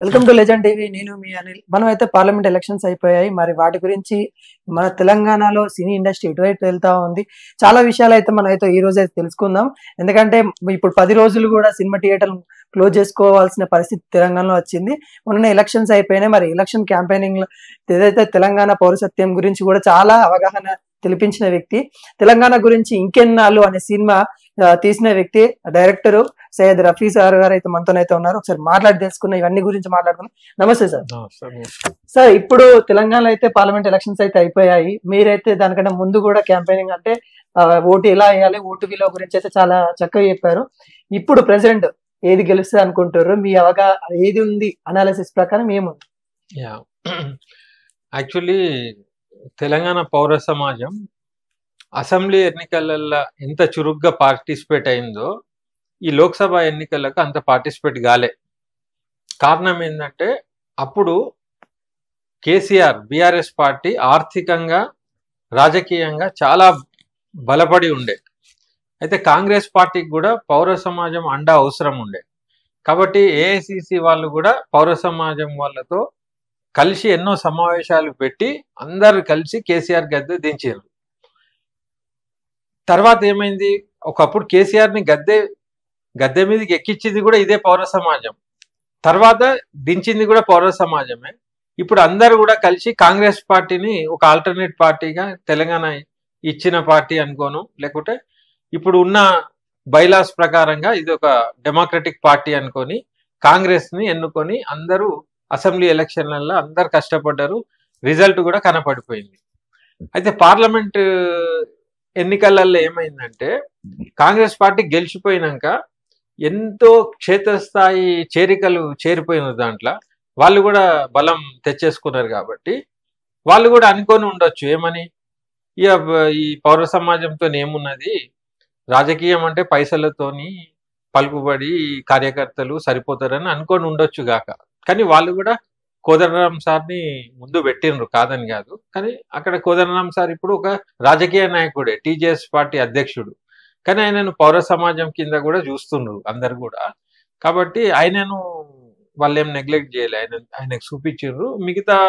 Welcome to legend TV. నేను మీ అనిల్. మనం అయితే పార్లమెంట్ ఎలక్షన్స్ అయిపోయాయి. మరి వాటి గురించి మన తెలంగాణలో సినీ ఇండస్ట్రీ ఎటువైపు వెళ్తా ఉంది, చాలా విషయాలు అయితే మనం అయితే ఈ రోజు అయితే తెలుసుకుందాం. ఎందుకంటే ఇప్పుడు 10 రోజులు కూడా సినిమా థియేటర్లు క్లోజ్ చేసుకోవాల్సిన పరిస్థితి తెలంగాణలో వచ్చింది. మొన్న ఎలక్షన్స్ అయిపోయినాయి. మరి ఎలక్షన్ క్యాంపెయినింగ్ లో ఏదైతే తెలంగాణ పౌరసత్యం గురించి కూడా చాలా అవగాహన తెలిపించిన వ్యక్తి, తెలంగాణ గురించి ఇంకెన్నాళ్ళు అనే సినిమా తీసిన వ్యక్తి, డైరెక్టర్ సయ్యద్ రఫీ సార్ గారు అయితే మనతోనైతే ఉన్నారు. ఒకసారి మాట్లాడి తెలుసుకున్న ఇవన్నీ గురించి మాట్లాడుకున్నాం. నమస్తే సార్. సార్, ఇప్పుడు తెలంగాణలో అయితే పార్లమెంట్ ఎలక్షన్స్ అయితే అయిపోయాయి. మీరైతే దానికంటే ముందు కూడా క్యాంపెయినింగ్ అంటే ఓటు ఎలా వేయాలి, ఓటు విలువ గురించి అయితే చాలా చక్కగా చెప్పారు. ఇప్పుడు ప్రెసిడెంట్ ఏది గెలుస్తుంది అనుకుంటారు? మీ ఏది ఉంది అనాలిసిస్ ప్రకారం ఏముంది? యాక్చువల్లీ తెలంగాణ పౌర సమాజం అసెంబ్లీ ఎన్నికలలో ఎంత చురుగ్గా పార్టిసిపేట్ అయిందో ఈ లోక్సభ ఎన్నికలకు అంత పార్టిసిపేట్ కాలే. కారణం ఏంటంటే అప్పుడు కేసీఆర్ బీఆర్ఎస్ పార్టీ ఆర్థికంగా రాజకీయంగా చాలా బలపడి ఉండే. అయితే కాంగ్రెస్ పార్టీకి కూడా పౌర సమాజం అండా అవసరం ఉండే. కాబట్టి ఏఐసిసి వాళ్ళు కూడా పౌర సమాజం వాళ్ళతో కలిసి ఎన్నో సమావేశాలు పెట్టి అందరు కలిసి కేసీఆర్ గద్దె దించారు. తర్వాత ఏమైంది, ఒకప్పుడు కేసీఆర్ని గద్దె మీదకి ఎక్కించింది కూడా ఇదే పౌర సమాజం, తర్వాత దించింది కూడా పౌర సమాజమే. ఇప్పుడు అందరు కూడా కలిసి కాంగ్రెస్ పార్టీని ఒక ఆల్టర్నేట్ పార్టీగా తెలంగాణ ఇచ్చిన పార్టీ అనుకోను, లేకుంటే ఇప్పుడు ఉన్న బైలాస్ ప్రకారంగా ఇది ఒక డెమోక్రటిక్ పార్టీ అనుకొని కాంగ్రెస్ని ఎన్నుకొని అందరూ అసెంబ్లీ ఎలక్షన్లలో అందరు కష్టపడ్డారు. రిజల్ట్ కూడా కనపడిపోయింది. అయితే పార్లమెంట్ ఎన్నికలలో ఏమైందంటే కాంగ్రెస్ పార్టీ గెలిచిపోయినాక ఎంతో క్షేత్రస్థాయి చేరికలు చేరిపోయినారు. దాంట్లో వాళ్ళు కూడా బలం తెచ్చేసుకున్నారు. కాబట్టి వాళ్ళు కూడా అనుకొని ఉండొచ్చు ఏమని, ఈ పౌర సమాజంతో ఏమున్నది, రాజకీయం అంటే పైసలతోని పలుకుబడి కార్యకర్తలు సరిపోతారని అనుకొని ఉండొచ్చు గాక. కానీ వాళ్ళు కూడా కోదండరాం సార్ని ముందు పెట్టినరు, కాదని కాదు. కానీ అక్కడ కోదండరాం సార్ ఇప్పుడు ఒక రాజకీయ నాయకుడే, టీజేఎస్ పార్టీ అధ్యక్షుడు. కానీ ఆయనను పౌర సమాజం కింద కూడా చూస్తున్నారు అందరు కూడా. కాబట్టి ఆయనను వాళ్ళు ఏం నెగ్లెక్ట్ చేయలే, ఆయనకు చూపించారు. మిగతా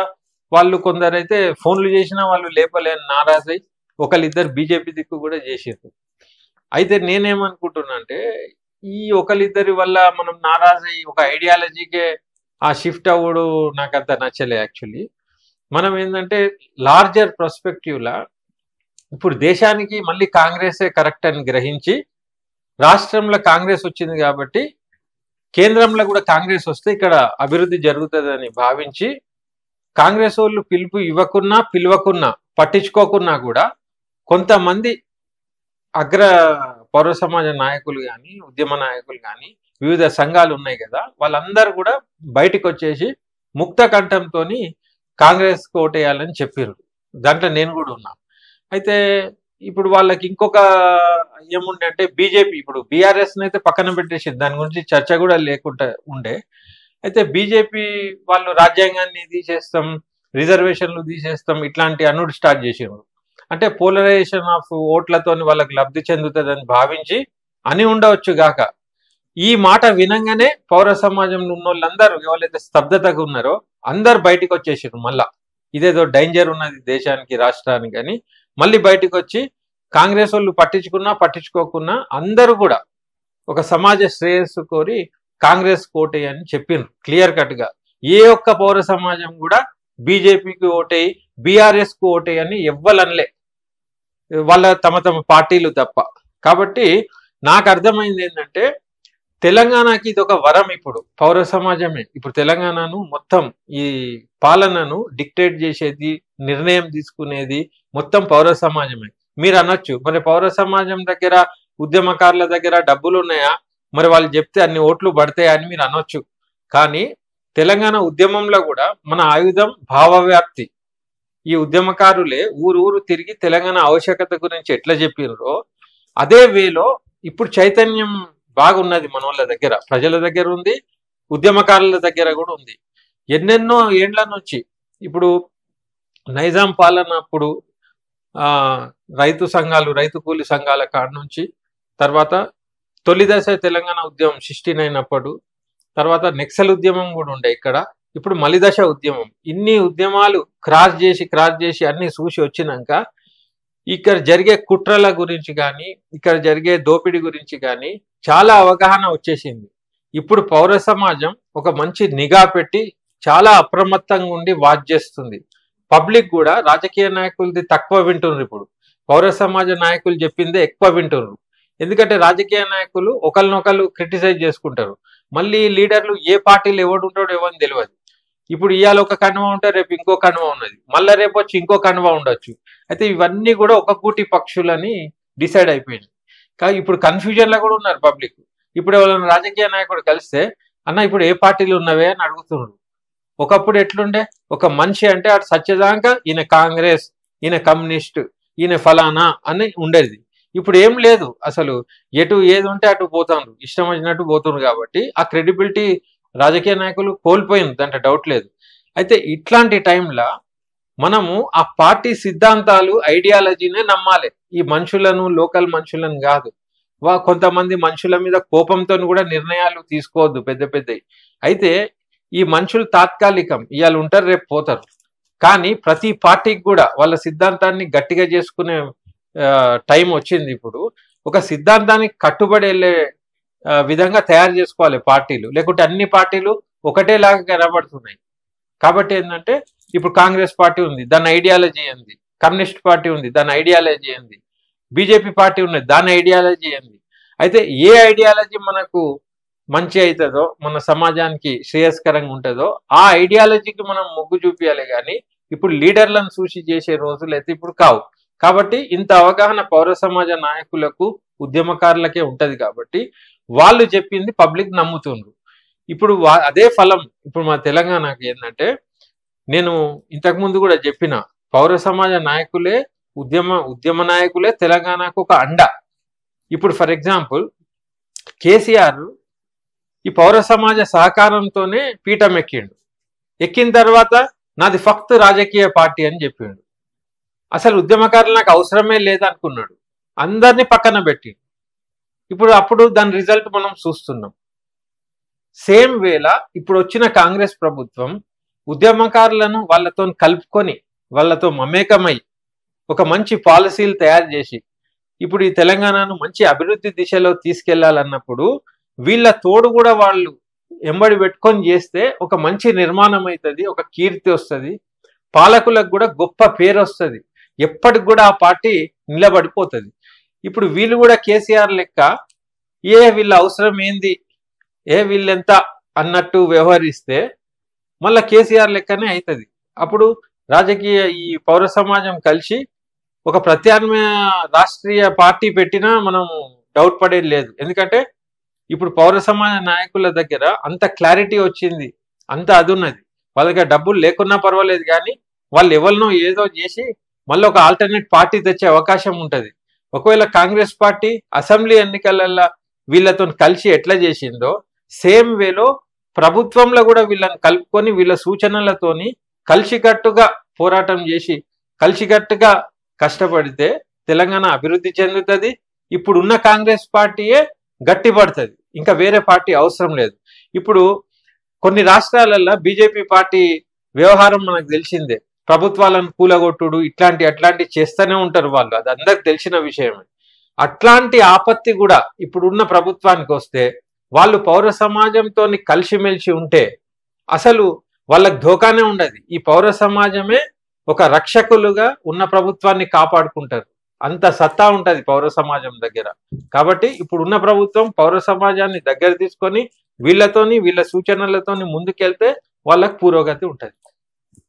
వాళ్ళు కొందరైతే ఫోన్లు చేసినా వాళ్ళు లేపలేని నారాజై ఒకళ్ళిద్దరు బీజేపీ దిక్కు కూడా చేసారు. అయితే నేనేమనుకుంటున్నా అంటే ఈ ఒకళ్ళిద్దరి వల్ల మనం నారాజై ఒక ఐడియాలజీకే ఆ షిఫ్ట్ అవ్వడు నాకు అంత నచ్చలే. యాక్చువల్లీ మనం ఏంటంటే లార్జర్ పర్స్పెక్టివ్లా ఇప్పుడు దేశానికి మళ్ళీ కాంగ్రెసే కరెక్ట్ అని గ్రహించి, రాష్ట్రంలో కాంగ్రెస్ వచ్చింది కాబట్టి కేంద్రంలో కూడా కాంగ్రెస్ వస్తే ఇక్కడ అభివృద్ధి జరుగుతుందని భావించి కాంగ్రెస్ వాళ్ళు పిలుపు ఇవ్వకున్నా పిలవకున్నా పట్టించుకోకున్నా కూడా కొంతమంది అగ్ర పౌర సమాజ నాయకులు కానీ ఉద్యమ నాయకులు కానీ వివిధ సంఘాలు ఉన్నాయి కదా, వాళ్ళందరూ కూడా బయటకు వచ్చేసి ముక్త కంఠంతో కాంగ్రెస్ ఓటేయాలని చెప్పారు. దాంట్లో నేను కూడా ఉన్నా. అయితే ఇప్పుడు వాళ్ళకి ఇంకొక ఏముండే అంటే బీజేపీ ఇప్పుడు బీఆర్ఎస్ని అయితే పక్కన పెట్టేసి దాని గురించి చర్చ కూడా లేకుండా ఉండే. అయితే బీజేపీ వాళ్ళు రాజ్యాంగాన్ని తీసేస్తాం, రిజర్వేషన్లు తీసేస్తాం, ఇట్లాంటి అనుడు స్టార్ట్ చేసారు. అంటే పోలరైజేషన్ ఆఫ్ ఓట్లతో వాళ్ళకి లబ్ధి చెందుతుందని భావించి అని ఉండవచ్చు గాక. ఈ మాట వినంగానే పౌర సమాజంలో ఉన్న వాళ్ళందరూ ఎవరైతే స్తబ్దతగా ఉన్నారో అందరు బయటకు వచ్చేసారు. మళ్ళా ఇదేదో డేంజర్ ఉన్నది దేశానికి రాష్ట్రానికి అని మళ్ళీ బయటకు వచ్చి కాంగ్రెస్ వాళ్ళు పట్టించుకోకున్నా అందరూ కూడా ఒక సమాజ శ్రేయస్సు కోరి కాంగ్రెస్ ఓటేయి అని చెప్పిండ్రు క్లియర్ కట్ గా. ఏ ఒక్క పౌర సమాజం కూడా బీజేపీకి ఓటేయి బీఆర్ఎస్కు ఓటేయి అని ఎవ్వలనలే, వాళ్ళ తమ పార్టీలు తప్ప. కాబట్టి నాకు అర్థమైంది ఏంటంటే తెలంగాణకి ఇది ఒక వరం. ఇప్పుడు పౌర సమాజమే ఇప్పుడు తెలంగాణను మొత్తం ఈ పాలనను డిక్టేట్ చేసేది, నిర్ణయం తీసుకునేది మొత్తం పౌర సమాజమే. మీరు అనొచ్చు మరి పౌర సమాజం దగ్గర ఉద్యమకారుల దగ్గర డబ్బులు ఉన్నాయా, మరి వాళ్ళు చెప్తే అన్ని ఓట్లు పడతాయా అని మీరు అనొచ్చు. కానీ తెలంగాణ ఉద్యమంలో కూడా మన ఆయుధం భావవ్యాప్తి. ఈ ఉద్యమకారులే ఊరు తిరిగి తెలంగాణ ఆవశ్యకత గురించి ఎట్లా చెప్పినారో అదే వేలో ఇప్పుడు చైతన్యం బాగున్నది మన వాళ్ళ దగ్గర, ప్రజల దగ్గర ఉంది, ఉద్యమకారుల దగ్గర కూడా ఉంది. ఎన్నెన్నో ఏండ్ల నుంచి ఇప్పుడు నైజాం పాలన అప్పుడు రైతు సంఘాలు, రైతు కూలి సంఘాల కాడ నుంచి, తర్వాత తొలి దశ తెలంగాణ ఉద్యమం 69 అప్పుడు, తర్వాత నెక్సల్ ఉద్యమం కూడా ఉండే ఇక్కడ. ఇప్పుడు మలిదశ ఉద్యమం. ఇన్ని ఉద్యమాలు క్రాస్ చేసి అన్ని చూసి వచ్చినాక ఇక్కడ జరిగే కుట్రల గురించి కానీ, ఇక్కడ జరిగే దోపిడీ గురించి కానీ చాలా అవగాహన వచ్చేసింది. ఇప్పుడు పౌర సమాజం ఒక మంచి నిఘా పెట్టి చాలా అప్రమత్తంగా ఉండి వాచ్ చేస్తుంది. పబ్లిక్ కూడా రాజకీయ నాయకులది తక్కువ వింటున్నారు. ఇప్పుడు పౌర సమాజ నాయకులు చెప్పిందే ఎక్కువ వింటున్నారు. ఎందుకంటే రాజకీయ నాయకులు ఒకరినొకరు క్రిటిసైజ్ చేసుకుంటారు. మళ్ళీ లీడర్లు ఏ పార్టీలు ఎవడు ఉంటాడో ఎవరిని తెలియదు. ఇప్పుడు ఇవాళ ఒక కనుమ ఉంటే రేపు ఇంకో కనుమ ఉన్నది, మళ్ళీ రేపు వచ్చి ఇంకో కనుమ ఉండొచ్చు. అయితే ఇవన్నీ కూడా ఒక కూటి పక్షులని డిసైడ్ అయిపోయింది. కానీ ఇప్పుడు కన్ఫ్యూజన్లో కూడా ఉన్నారు పబ్లిక్. ఇప్పుడు ఎవరైనా రాజకీయ నాయకుడు కలిస్తే అన్న ఇప్పుడు ఏ పార్టీలు ఉన్నవే అని అడుగుతున్నారు. ఒకప్పుడు ఎట్లుండే, ఒక మనిషి అంటే అటు సత్యదాకా ఈయన కాంగ్రెస్, ఈయన కమ్యూనిస్ట్, ఈయన ఫలానా అని ఉండేది. ఇప్పుడు ఏం లేదు, అసలు ఎటు ఏది ఉంటే అటు పోతారు, ఇష్టం వచ్చినట్టు పోతున్నారు. కాబట్టి ఆ క్రెడిబిలిటీ రాజకీయ నాయకులు కోల్పోయింది, దాంట్లో డౌట్ లేదు. అయితే ఇట్లాంటి టైంలో మనము ఆ పార్టీ సిద్ధాంతాలు, ఐడియాలజీనే నమ్మాలి. ఈ మనుషులను, లోకల్ మనుషులను కాదు. కొంతమంది మనుషుల మీద కోపంతో కూడా నిర్ణయాలు తీసుకోవద్దు పెద్ద పెద్దవి. అయితే ఈ మనుషులు తాత్కాలికం, ఇవాళ ఉంటారు రేపు పోతారు. కానీ ప్రతి పార్టీకి కూడా వాళ్ళ సిద్ధాంతాన్ని గట్టిగా చేసుకునే టైం వచ్చింది. ఇప్పుడు ఒక సిద్ధాంతానికి కట్టుబడి వెళ్ళే విధంగా తయారు చేసుకోవాలి పార్టీలు, లేకుంటే అన్ని పార్టీలు ఒకటేలాగా కనబడుతున్నాయి. కాబట్టి ఏంటంటే ఇప్పుడు కాంగ్రెస్ పార్టీ ఉంది, దాని ఐడియాలజీ ఏంది, కమ్యూనిస్ట్ పార్టీ ఉంది, దాని ఐడియాలజీ ఏంది, బీజేపీ పార్టీ ఉన్నది, దాని ఐడియాలజీ ఏంది. అయితే ఏ ఐడియాలజీ మనకు మంచి అవుతుందో, మన సమాజానికి శ్రేయస్కరంగా ఉంటుందో ఆ ఐడియాలజీకి మనం మొగ్గు చూపించాలి. కానీ ఇప్పుడు లీడర్లను చూసి చేసే రోజులు అయితే ఇప్పుడు కావు. కాబట్టి ఇంత అవగాహన పౌర సమాజ నాయకులకు, ఉద్యమకారులకే ఉంటది. కాబట్టి వాళ్ళు చెప్పింది పబ్లిక్ నమ్ముతుండ్రు. ఇప్పుడు అదే ఫలం ఇప్పుడు మా తెలంగాణకి ఏంటంటే, నేను ఇంతకుముందు కూడా చెప్పిన, పౌర సమాజ నాయకులే, ఉద్యమ నాయకులే తెలంగాణకు ఒక అండ. ఇప్పుడు ఫర్ ఎగ్జాంపుల్ కేసీఆర్ ఈ పౌర సమాజ సహకారంతోనే పీఠం ఎక్కిండు. ఎక్కిన తర్వాత నాది ఫక్త్ రాజకీయ పార్టీ అని చెప్పిండు. అసలు ఉద్యమకారులు నాకు అవసరమే లేదనుకున్నాడు, అందరినీ పక్కన పెట్టిండు. అప్పుడు దాని రిజల్ట్ మనం చూస్తున్నాం. సేమ్ వేళ ఇప్పుడు వచ్చిన కాంగ్రెస్ ప్రభుత్వం ఉద్యమకారులను వాళ్ళతో కలుపుకొని, వాళ్ళతో మమేకమై ఒక మంచి పాలసీలు తయారు చేసి ఇప్పుడు ఈ తెలంగాణను మంచి అభివృద్ధి దిశలో తీసుకెళ్లాలన్నప్పుడు వీళ్ళ తోడు కూడా వాళ్ళు ఎంబడి పెట్టుకొని చేస్తే ఒక మంచి నిర్మాణం అవుతుంది, ఒక కీర్తి వస్తుంది, పాలకులకు కూడా గొప్ప పేరు వస్తుంది, ఎప్పటికి కూడా ఆ పార్టీ నిలబడిపోతుంది. ఇప్పుడు వీళ్ళు కూడా కేసీఆర్ లెక్క వీళ్ళ అవసరం ఏంది, వీళ్ళెంత అన్నట్టు వ్యవహరిస్తే మళ్ళీ కేసీఆర్ లెక్కనే అవుతుంది. అప్పుడు రాజకీయ ఈ పౌర సమాజం కలిసి ఒక ప్రత్యామ్నాయ రాష్ట్రీయ పార్టీ పెట్టినా మనం డౌట్ పడేది లేదు. ఎందుకంటే ఇప్పుడు పౌర సమాజ నాయకుల దగ్గర అంత క్లారిటీ వచ్చింది, అంత అది ఉన్నది. వాళ్ళ దగ్గర డబ్బులు లేకున్నా పర్వాలేదు, కానీ వాళ్ళు ఎవరినో ఏదో చేసి మళ్ళీ ఒక ఆల్టర్నేట్ పార్టీ తెచ్చే అవకాశం ఉంటుంది. ఒకవేళ కాంగ్రెస్ పార్టీ అసెంబ్లీ ఎన్నికలలో వీళ్ళతో కలిసి ఎట్లా చేసిందో సేమ్ వేలో ప్రభుత్వంలో కూడా వీళ్ళని కలుపుకొని వీళ్ళ సూచనలతోని కలిసికట్టుగా పోరాటం చేసి కలిసికట్టుగా కష్టపడితే తెలంగాణ అభివృద్ధి చెందుతుంది. ఇప్పుడున్న కాంగ్రెస్ పార్టీయే గట్టిపడుతుంది, ఇంకా వేరే పార్టీ అవసరం లేదు. ఇప్పుడు కొన్ని రాష్ట్రాలలో బీజేపీ పార్టీ వ్యవహారం మనకు తెలిసిందే, ప్రభుత్వాలను కూలగొట్టుడు అట్లాంటి చేస్తూనే ఉంటారు వాళ్ళు, అది అందరికి తెలిసిన విషయమే. అట్లాంటి ఆపత్తి కూడా ఇప్పుడున్న ప్రభుత్వానికి వస్తే వాళ్ళు పౌర సమాజంతో కలిసిమెలిసి ఉంటే అసలు వాళ్ళకి ధోకానే ఉండదు. ఈ పౌర సమాజమే ఒక రక్షకులుగా ఉన్న ప్రభుత్వాన్ని కాపాడుకుంటారు, అంత సత్తా ఉంటది పౌర సమాజం దగ్గర. కాబట్టి ఇప్పుడున్న ప్రభుత్వం పౌర సమాజాన్ని దగ్గర తీసుకొని వీళ్ళతోని వీళ్ళ సూచనలతోని ముందుకెళ్తే వాళ్ళకి పురోగతి ఉంటది.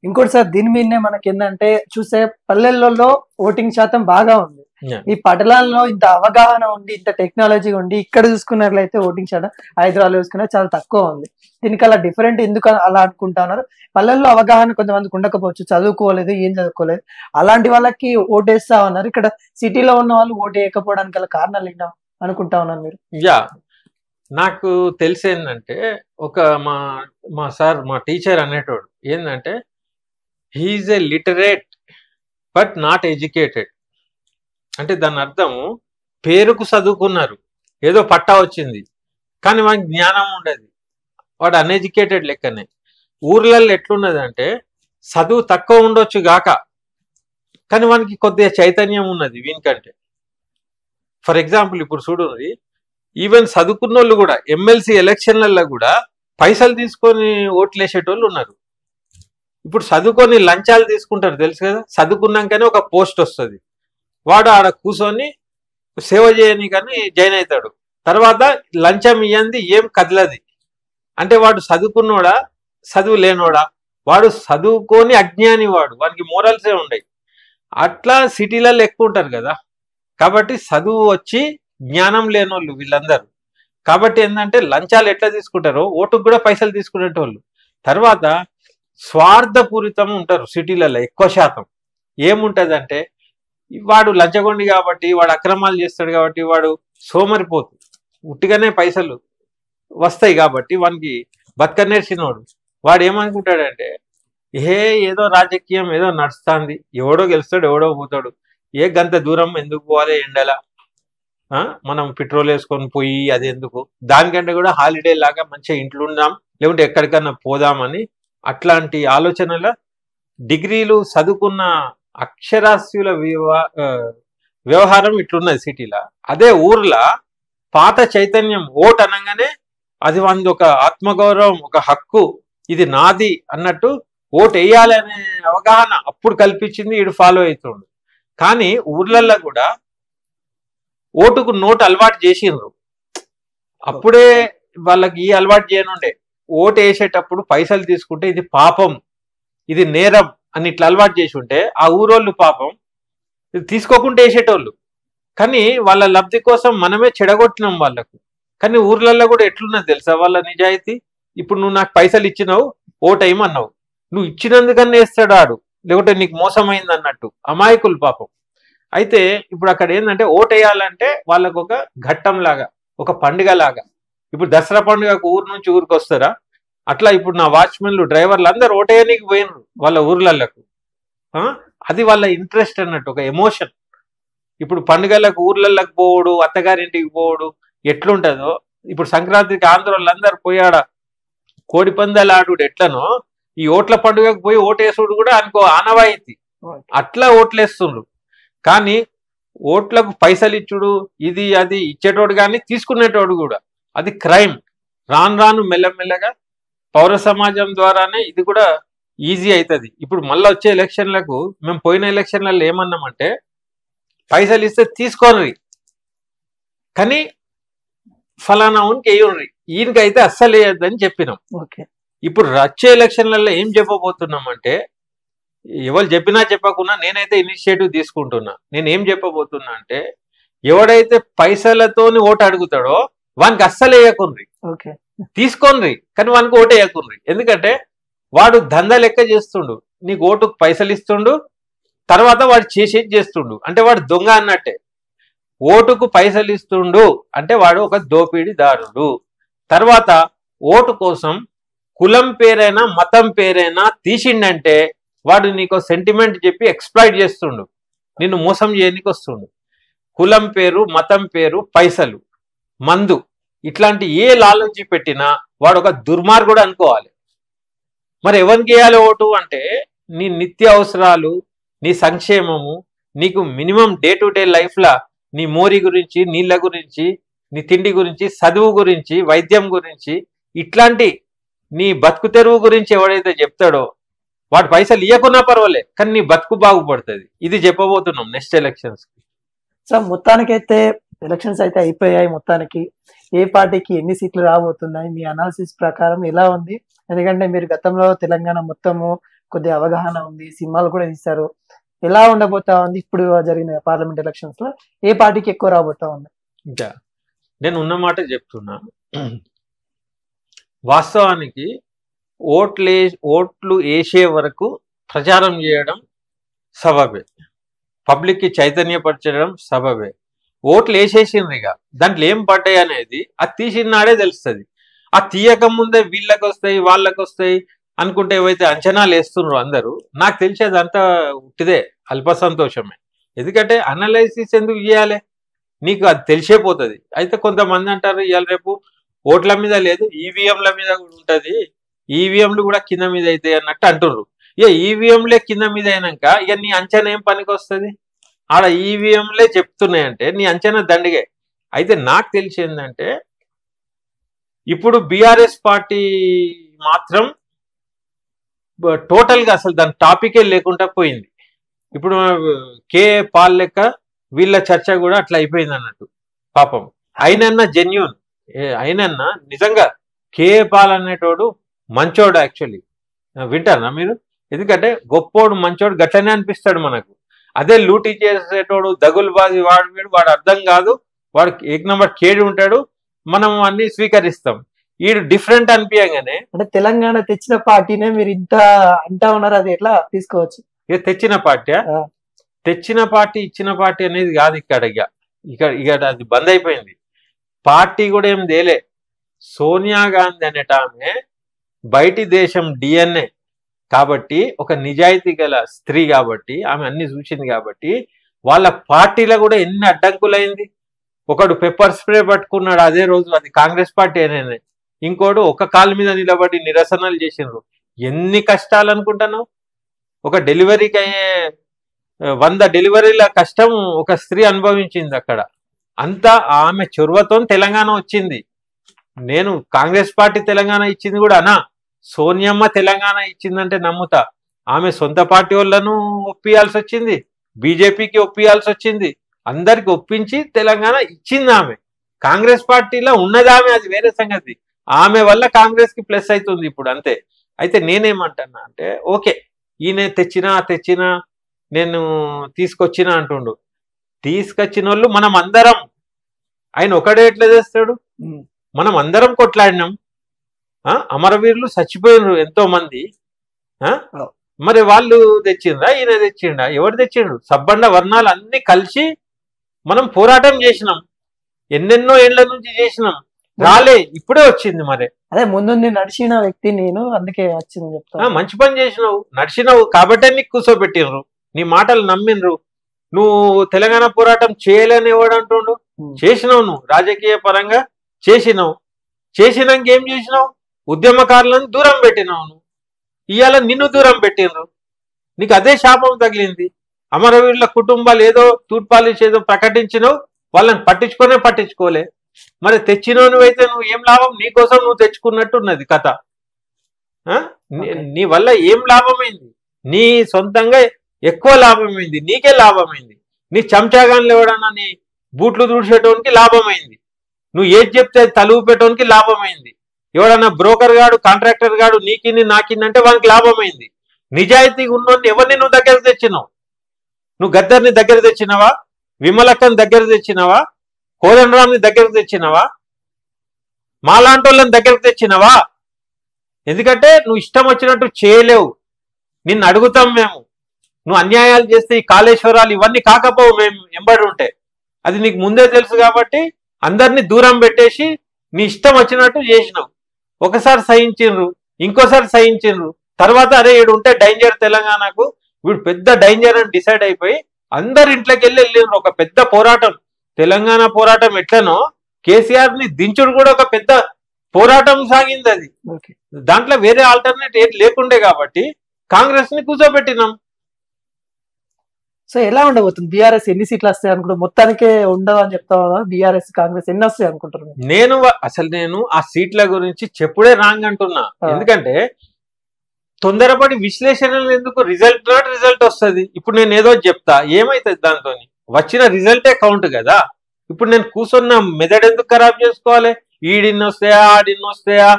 ఇంకోటి సార్, దీని మీదనే మనకి ఏంటంటే చూస్తే పల్లెల్లో ఓటింగ్ శాతం బాగా ఉంది, ఈ పట్టణాల్లో ఇంత అవగాహన ఉండి ఇంత టెక్నాలజీ ఉండి ఇక్కడ చూసుకున్నట్లయితే ఓటింగ్ శాతం హైదరాబాద్ చూసుకున్నా చాలా తక్కువ ఉంది. దీనికి అలా డిఫరెంట్ ఎందుకు అలా అనుకుంటున్నారు? పల్లెల్లో అవగాహన కొంతమందికి ఉండకపోవచ్చు, చదువుకోలేదు, ఏం చదువుకోలేదు, అలాంటి వాళ్ళకి ఓటేస్తా ఉన్నారు. ఇక్కడ సిటీలో ఉన్న వాళ్ళు ఓటు వేయకపోవడానికి గల కారణాలు ఏంటో అనుకుంటా ఉన్నారు మీరు? నాకు తెలిసేందంటే ఒక మా టీచర్ అనేటోడు ఏంటంటే, he is a literate but not educated. అంటే దాని అర్థము పేరుకు చదువుకున్నారు, ఏదో పట్టా వచ్చింది, కానీ మనకి జ్ఞానం ఉండదు. వాడు అన్ఎడ్యుకేటెడ్ లెక్కనే. ఊర్లలో ఎట్లున్నదంటే చదువు తక్కువ ఉండొచ్చు గాక, కానీ వానికి కొద్దిగా చైతన్యం ఉన్నది వీనికంటే. ఫర్ ఎగ్జాంపుల్ ఇప్పుడు చూడండి, ఈవెన్ చదువుకున్న వాళ్ళు కూడా ఎమ్మెల్సీ ఎలక్షన్లలో కూడా పైసలు తీసుకొని ఓట్లు వేసేటోళ్ళు ఉన్నారు. ఇప్పుడు చదువుకొని లంచాలు తీసుకుంటారు తెలుసు కదా, చదువుకున్నాకనే ఒక పోస్ట్ వస్తుంది, వాడు ఆడ కూర్చొని సేవ చేయని కానీ జాయిన్ అవుతాడు. తర్వాత లంచం ఇయ్యంది ఏం కదలది. అంటే వాడు చదువుకున్నోడా చదువు లేనోడా? వాడు చదువుకొని అజ్ఞాని, వానికి మోరల్సే ఉండయి. అట్లా సిటీలలో ఎక్కువ ఉంటారు కదా. కాబట్టి చదువు వచ్చి జ్ఞానం లేనోళ్ళు వీళ్ళందరూ. కాబట్టి ఏంటంటే లంచాలు ఎట్లా తీసుకుంటారో ఓటుకు కూడా పైసలు తీసుకునేటోళ్ళు. తర్వాత స్వార్థపూరితం ఉంటారు సిటీలలో ఎక్కువ శాతం. ఏముంటదంటే వాడు లంచగొండి కాబట్టి, వాడు అక్రమాలు చేస్తాడు కాబట్టి, వాడు సోమరిపోతు, ఉట్టిగానే పైసలు వస్తాయి కాబట్టి వానికి బతకనేర్చినోడు వాడు ఏమనుకుంటాడంటే ఏదో రాజకీయం ఏదో నడుస్తుంది, ఎవడో గెలుస్తాడు ఎవడో పోతాడు, ఏ గంత దూరం ఎందుకు పోవాలి ఎండల, మనం పెట్రోల్ వేసుకొని పోయి అది ఎందుకు, దానికంటే కూడా హాలిడే లాగా మంచిగా ఇంట్లో ఉందాం లేకుంటే ఎక్కడికన్నా పోదామని అట్లాంటి ఆలోచనల డిగ్రీలు చదువుకున్న అక్షరాస్యుల వ్యవహారం ఇట్లున్నది సిటీలో. అదే ఊర్లో పాత చైతన్యం ఓట్ అనగానే అది వంది ఒక ఆత్మగౌరవం, ఒక హక్కు, ఇది నాది అన్నట్టు ఓటు వేయాలి అనే అవగాహన అప్పుడు కల్పించింది, వీడు ఫాలో అవుతుండు. కానీ ఊర్లల్లో కూడా ఓటుకు నోటు అలవాటు చేసిండ్రు. అప్పుడే వాళ్ళకి ఈ అలవాటు చేయనుండే, ఓటు వేసేటప్పుడు పైసలు తీసుకుంటే ఇది పాపం, ఇది నేరం అని ఇట్లా అలవాటు చేసి ఉంటే ఆ ఊరోళ్ళు పాపం ఇది తీసుకోకుండా వేసేటోళ్ళు. కానీ వాళ్ళ లబ్ధి కోసం మనమే చెడగొట్టినాం వాళ్ళకు. కానీ ఊర్లలో కూడా ఎట్లున్నది తెలుసా వాళ్ళ నిజాయితీ. ఇప్పుడు నువ్వు నాకు పైసలు ఇచ్చినావు, ఓటు వేయమన్నావు, నువ్వు ఇచ్చినందుకన్నా వేస్తాడు ఆడు, లేకుంటే నీకు మోసమైంది అన్నట్టు అమాయకులు పాపం. అయితే ఇప్పుడు అక్కడ ఏంటంటే ఓటు వేయాలంటే వాళ్ళకు ఒక ఘట్టం లాగా, ఒక పండుగ లాగా. ఇప్పుడు దసరా పండుగకు ఊరు నుంచి ఊరికి వస్తారా, అట్లా ఇప్పుడు నా వాచ్మెన్లు డ్రైవర్లు అందరు ఓటేయడానికి పోయినరు వాళ్ళ ఊర్లకు. అది వాళ్ళ ఇంట్రెస్ట్ అన్నట్టు, ఒక ఎమోషన్. ఇప్పుడు పండుగలకు ఊర్లలోకి పోవడు, అత్తగారింటికి పోవడు ఎట్లుంటుందో, ఇప్పుడు సంక్రాంతికి ఆంధ్రోళ్ళందరూ పోయాడ కోడి పందాలు ఆడు ఎట్లనో ఈ ఓట్ల పండుగకు పోయి ఓటేసుడు కూడా అనుకో ఆనవాయితీ. అట్లా ఓట్లేస్తుండ్రు. కానీ ఓట్లకు పైసలు ఇచ్చుడు ఇది అది ఇచ్చేటోడు కానీ తీసుకునేటోడు కూడా అది క్రైమ్. రాను రాను మెల్లమెల్లగా పౌర సమాజం ద్వారానే ఇది కూడా ఈజీ అవుతుంది. ఇప్పుడు మళ్ళీ వచ్చే ఎలక్షన్లకు మేము పోయిన ఎలక్షన్లలో ఏమన్నామంటే పైసలు ఇస్తే తీసుకోనరి, కానీ ఫలానా ఉనికి వేయండి, ఈయనకైతే అస్సలు వేయద్దని చెప్పినాం. ఇప్పుడు వచ్చే ఎలక్షన్లలో ఏం చెప్పబోతున్నాం అంటే, ఎవరు చెప్పినా చెప్పకుండా నేనైతే ఇనిషియేటివ్ తీసుకుంటున్నా. నేను ఏం చెప్పబోతున్నా అంటే, ఎవడైతే పైసలతోని ఓటు అడుగుతాడో వానికి అస్సలు వేయకుండ్రి, తీసుకోండి కానీ వానికి ఓటు వేయకుండ్రి. ఎందుకంటే వాడు దందా లెక్క చేస్తుండు, నీకు ఓటుకు పైసలు ఇస్తుండు, తర్వాత వాడు చేసేది చేస్తుండు, అంటే వాడు దొంగ అన్నట్టే. ఓటుకు పైసలు ఇస్తుండు అంటే వాడు ఒక దోపిడీదారుడు. తర్వాత ఓటు కోసం కులం పేరైనా మతం పేరైనా తీసిండంటే వాడు నీకు సెంటిమెంట్ చెప్పి ఎక్స్ప్లాయిట్ చేస్తుండు, నిన్ను మోసం చేయడానికి వస్తుండు. కులం పేరు, మతం పేరు, పైసలు, మందు, ఇట్లాంటి ఏ లాలూచి పెట్టినా వాడు ఒక దుర్మార్గుడు అనుకోవాలి. మరి ఎవరికి వేయాలి ఓటు అంటే, నీ నిత్య అవసరాలు, నీ సంక్షేమము, నీకు మినిమం డే టు డే లైఫ్లా నీ మోరీ గురించి, నీళ్ళ గురించి, నీ తిండి గురించి, చదువు గురించి, వైద్యం గురించి, ఇట్లాంటి నీ బతుకు తెరువు గురించి ఎవడైతే చెప్తాడో వాడు పైసలు ఇవ్వకున్నా పర్వాలే, కానీ నీ బతుకు బాగుపడుతుంది. ఇది చెప్పబోతున్నాం నెక్స్ట్ ఎలక్షన్స్ కి. సో మొత్తానికైతే ఎలక్షన్స్ అయితే అయిపోయాయి. మొత్తానికి ఏ పార్టీకి ఎన్ని సీట్లు రాబోతున్నాయి మీ అనాలిసిస్ ప్రకారం ఎలా ఉంది? ఎందుకంటే మీరు గతంలో తెలంగాణ మొత్తము కొద్దిగా అవగాహన ఉంది, సినిమాలు కూడా తీస్తారు. ఎలా ఉండబోతా ఉంది ఇప్పుడు జరిగిన పార్లమెంట్ ఎలక్షన్స్ లో ఏ పార్టీకి ఎక్కువ రాబోతా ఉంది? ఇంకా నేను ఉన్నమాట చెప్తున్నా. వాస్తవానికి ఓట్లు వేసే వరకు ప్రచారం చేయడం సబబే, పబ్లిక్ కి చైతన్యపరచడం సబబే. ఓట్లు వేసేసిండ్రు, ఇక దాంట్లో ఏం పడ్డాయి అనేది అది తీసినాడే తెలుస్తుంది. ఆ తీయక ముందే వీళ్ళకి వస్తాయి వాళ్ళకి వస్తాయి అనుకుంటే ఏవైతే అంచనాలు వేస్తున్నారు అందరూ, నాకు తెలిసేది అంతా ఉట్టిదే, అల్ప సంతోషమే. ఎందుకంటే అనలైసిస్ ఎందుకు చేయాలి, నీకు అది తెలిసేపోతుంది. అయితే కొంతమంది అంటారు ఇవాళ రేపు ఓట్ల మీద లేదు, ఈవీఎంల మీద కూడా ఉంటది, ఈవీఎంలు కూడా కింద మీద అవుతాయి అన్నట్టు అంటుర్రు. ఇక ఈవీఎంలే కింద మీద అయినాక ఇక నీ అంచనా ఏం పనికి వస్తుంది? ఆడ ఈవీఎంలే చెప్తున్నాయంటే నీ అంచనా దండిగే. అయితే నాకు తెలిసి ఏంటంటే ఇప్పుడు బీఆర్ఎస్ పార్టీ మాత్రం టోటల్ గా అసలు దాని టాపికే లేకుండా పోయింది. ఇప్పుడు కే పాల్ లెక్క వీళ్ళ చర్చ కూడా అట్లా అయిపోయింది అన్నట్టు. పాపం అయినన్నా జెన్యూన్, అయినన్నా నిజంగా కే పాల్ అనేటోడు మంచోడు. యాక్చువల్లీ వింటారా మీరు? ఎందుకంటే గొప్పోడు మంచోడు గట్లనే అనిపిస్తాడు మనకు. అదే లూటీ చేసేటోడు దగులుబాజీ వాడు అర్థం కాదు, వాడు ఏక్ నంబర్ కేడి ఉంటాడు, మనం అన్ని స్వీకరిస్తాం. వీడు డిఫరెంట్ అనిపించగానే అంటే తెలంగాణ తెచ్చిన పార్టీనే మీరు ఇంత అంటా ఉన్నారు, అది ఎట్లా తీసుకోవచ్చు? ఇక తెచ్చిన పార్టీ ఇచ్చిన పార్టీ అనేది కాదు ఇక్కడ అది బంద్ అయిపోయింది. పార్టీ కూడా ఏం తేలే. సోనియా గాంధీ అనేట ఆమె బయటి దేశం డిఎన్ఏ కాబట్టి, ఒక నిజాయితీ గల స్త్రీ కాబట్టి, ఆమె అన్ని చూసింది కాబట్టి వాళ్ళ పార్టీలో కూడా ఎన్ని అడ్డంకులైంది. ఒకడు పెప్పర్ స్ప్రే పట్టుకున్నాడు అదే రోజు, అది కాంగ్రెస్ పార్టీ అనేనే. ఇంకోడు ఒక కాలు మీద నిలబడి నిరసనలు చేసినారు. ఎన్ని కష్టాలు అనుకుంటున్నావు? ఒక డెలివరీకి అయ్యే 100 డెలివరీల కష్టం ఒక స్త్రీ అనుభవించింది అక్కడ. అంతా ఆమె చొరవతో తెలంగాణ వచ్చింది. నేను కాంగ్రెస్ పార్టీ తెలంగాణ ఇచ్చింది కూడా అనా, సోనియమ్మ తెలంగాణ ఇచ్చిందంటే నమ్ముతా. ఆమె సొంత పార్టీ వాళ్ళను ఒప్పియాల్సి వచ్చింది, బీజేపీకి ఒప్పియాల్సి వచ్చింది, అందరికి ఒప్పించి తెలంగాణ ఇచ్చింది ఆమె. కాంగ్రెస్ పార్టీలో ఉన్నదామె, అది వేరే సంగతి. ఆమె వల్ల కాంగ్రెస్ కి ప్లస్ అవుతుంది ఇప్పుడు, అంతే. అయితే నేనేమంటున్నా అంటే, ఓకే ఈయన తెచ్చినా నేను తీసుకొచ్చినా అంటుండు. తీసుకొచ్చిన వాళ్ళు మనం అందరం, ఆయన ఒకడే ఎట్లా చేస్తాడు? మనం అందరం కొట్లాడినాం. అమరవీరులు చచ్చిపోయినరు ఎంతో మంది. మరి వాళ్ళు తెచ్చిండ్రా, ఈయన తెచ్చిండా? ఎవరు తెచ్చిండు? సబ్బండ వర్ణాలు అన్ని కలిసి మనం పోరాటం చేసినాం, ఎన్నెన్నో ఏళ్ల నుంచి చేసినాం, రాలే, ఇప్పుడే వచ్చింది. మరి అదే ముందు నడిచిన వ్యక్తి నేను, అందుకే వచ్చింది చెప్తా. మంచి పని చేసినావు, నడిచినావు కాబట్టే నీకు కూర్చోబెట్టినరు, నీ మాటలు నమ్మినరు. నువ్వు తెలంగాణ పోరాటం చేయలేని ఎవడు అంటుండు? చేసినావు, నువ్వు రాజకీయ పరంగా చేసినావు. చేసినాక ఏం చేసినావు? ఉద్యమకారులను దూరం పెట్టినావు. నువ్వు ఇవాళ నిన్ను దూరం పెట్టినరు, నీకు అదే శాపం తగిలింది. అమరవీరుల కుటుంబాలు ఏదో తూర్పాలిష్ ఏదో ప్రకటించినావు, వాళ్ళని పట్టించుకోలే. మరి తెచ్చినావు నువ్వైతే నువ్వు ఏం లాభం? నీకోసం నువ్వు తెచ్చుకున్నట్టు ఉన్నది కథ. నీ వల్ల ఏం లాభమైంది? నీ సొంతంగా ఎక్కువ లాభమైంది, నీకే లాభమైంది. నీ చెంచాగాన్లు ఎవడన్నా నీ బూట్లు తుడిచేటోనికి లాభమైంది, నువ్వు ఏది చెప్తే తలుపు పెట్టడానికి లాభమైంది. ఎవడన్నా బ్రోకర్ గాడు, కాంట్రాక్టర్ గాడు నీకింది నాకిందంటే వానికి లాభమైంది. నిజాయితీ ఉన్నోని ఎవరిని నువ్వు దగ్గర తెచ్చినావు? నువ్వు గద్దర్ని దగ్గర తెచ్చినవా? విమలక్కని దగ్గర తెచ్చినవా? కోదండరాంని దగ్గరకు తెచ్చినవా? మాలాంటి వాళ్ళని దగ్గరకు తెచ్చినవా? ఎందుకంటే నువ్వు ఇష్టం వచ్చినట్టు చేయలేవు. నిన్ను అడుగుతాం మేము, నువ్వు అన్యాయాలు చేస్తే ఈ కాళేశ్వరాలు ఇవన్నీ కాకపోవు మేము ఎంబడి ఉంటే. అది నీకు ముందే తెలుసు కాబట్టి అందరినీ దూరం పెట్టేసి నీ ఇష్టం వచ్చినట్టు చేసినావు. ఒకసారి సహించిండ్రు, ఇంకోసారి సహించిండ్రు, తర్వాత అరే వీడు ఉంటే డేంజర్ తెలంగాణకు, వీడు పెద్ద డేంజర్ అని డిసైడ్ అయిపోయి అందరి ఇంట్లోకి వెళ్ళిండ్రు. ఒక పెద్ద పోరాటం, తెలంగాణ పోరాటం ఎట్లనో కేసీఆర్ ని దించుడు కూడా ఒక పెద్ద పోరాటం సాగింది. అది దాంట్లో వేరే ఆల్టర్నేట్ ఏది లేకుండే కాబట్టి కాంగ్రెస్ ని కూర్చోబెట్టినాం. సో ఎలా ఉండబోతుంది? బీఆర్ఎస్ ఎన్ని సీట్లు వస్తాయి అనుకుంటారు? మొత్తానికే ఉండవు అని చెప్తావా? బీఆర్ఎస్ కాంగ్రెస్ ఎన్ని వస్తాయి అనుకుంటారు? నేను ఆ సీట్ల గురించి చెప్పుడే రాంగ్ అంటున్నా. ఎందుకంటే తొందరపడి విశ్లేషణలు ఎందుకు? రిజల్ట్ వస్తుంది. ఇప్పుడు నేను ఏదో చెప్తా, ఏమైతుంది దాంతో? వచ్చిన రిజల్టే కౌంట్ కదా. ఇప్పుడు నేను కూర్చున్న మెదడు ఎందుకు ఖరాబ్ చేసుకోవాలి? ఈడిన్ని వస్తాయా, ఆడిన్ని వస్తాయా,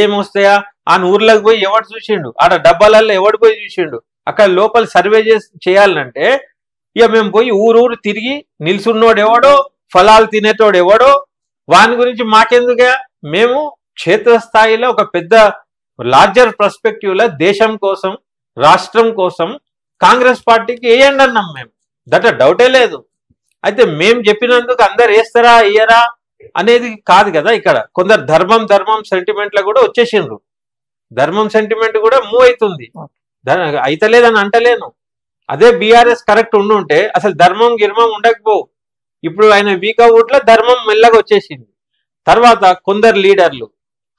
ఏమొస్తాయా? ఆ ఊర్లోకి పోయి ఎవడు చూసిండు? ఆడ డబ్బాలలో ఎవడు పోయి చూసిండు? అక్కడ లోపల సర్వే చేయాలంటే ఇక మేము పోయి ఊరు తిరిగి నిల్చున్నోడు ఎవడో, ఫలాలు తినేటోడు ఎవడో, వాని గురించి మాకెందుగా? మేము క్షేత్రస్థాయిలో ఒక పెద్ద లార్జర్ పర్స్పెక్టివ్ లో దేశం కోసం, రాష్ట్రం కోసం కాంగ్రెస్ పార్టీకి వేయండి అన్నాం మేము. దట్ డౌటే లేదు. అయితే మేం చెప్పినందుకు అందరు వేస్తారా ఇయ్యరా అనేది కాదు కదా. ఇక్కడ కొందరు ధర్మం సెంటిమెంట్లో కూడా వచ్చేసిండ్రు. ధర్మం సెంటిమెంట్ కూడా మూవ్ అవుతుంది, అయితలేదని అంటలేను. అదే బీఆర్ఎస్ కరెక్ట్ ఉండుంటే అసలు ధర్మం గిర్మం ఉండకపోవు. ఇప్పుడు ఆయన వీక్ అవుట్లో ధర్మం మెల్లగా వచ్చేసింది. తర్వాత కొందరు లీడర్లు,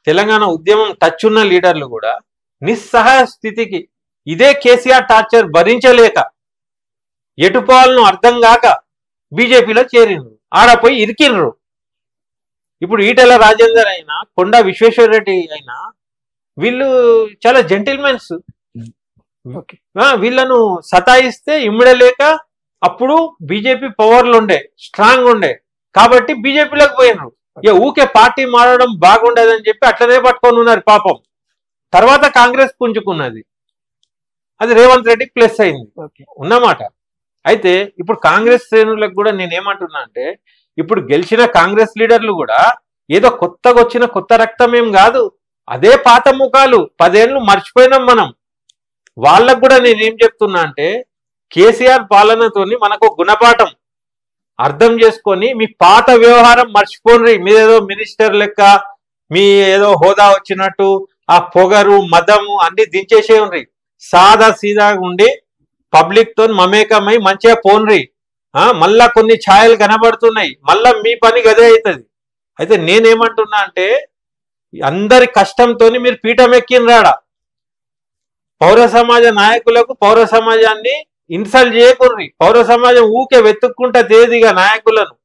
తెలంగాణ ఉద్యమం టచ్ ఉన్న లీడర్లు కూడా నిస్సహాయ స్థితికి ఇదే కేసీఆర్ టార్చర్ భరించలేక ఎటుపోవాలను అర్థం కాక బీజేపీలో చేరిండ్రు, ఆడపోయి ఇరికిండ్రు. ఇప్పుడు ఈటెల రాజేందర్ అయినా కొండా విశ్వేశ్వరరెడ్డి అయినా వీళ్ళు చాలా జెంటిల్మెన్స్. వీళ్ళను సతాయిస్తే ఇమ్మడలేక అప్పుడు బీజేపీ పవర్లు ఉండే, స్ట్రాంగ్ ఉండే, కాబట్టి బీజేపీలోకి పోయినారు. ఇక ఊకే పార్టీ మారడం బాగుండదని చెప్పి అట్లనే పట్టుకొని ఉన్నారు పాపం. తర్వాత కాంగ్రెస్ పుంజుకున్నది, అది రేవంత్ రెడ్డికి ప్లస్ అయింది ఉన్నమాట. అయితే ఇప్పుడు కాంగ్రెస్ శ్రేణులకు కూడా నేనేమంటున్నా అంటే, ఇప్పుడు గెలిచిన కాంగ్రెస్ లీడర్లు కూడా ఏదో కొత్తగా వచ్చిన కొత్త రక్తం ఏం కాదు, అదే పాత ముఖాలు, 10 ఏళ్ళు మర్చిపోయినాం మనం. వాళ్ళకు కూడా నేనేం చెప్తున్నా అంటే, కేసీఆర్ పాలనతోని మనకు గుణపాఠం అర్థం చేసుకొని మీ పాత వ్యవహారం మర్చిపోండి. మీరేదో మినిస్టర్ లెక్క మీ ఏదో హోదా వచ్చినట్టు ఆ పొగరు మదము అన్ని దించేసే ఉండ్రి. సాదా సీదాగా ఉండి పబ్లిక్ తో మమేకమై మంచిగా పోన్రి. మళ్ళా కొన్ని ఛాయలు కనబడుతున్నాయి, మళ్ళా మీ పని గదే అవుతుంది. అయితే నేనేమంటున్నా అంటే, అందరి కష్టంతో మీరు పీఠం ఎక్కినరాడా. పౌర సమాజ నాయకులకు పౌర సమాజాన్ని ఇన్సల్ట్ చేయకూడదు. పౌర సమాజం ఊకే వెతుక్కుంటా తేదిగా నాయకులను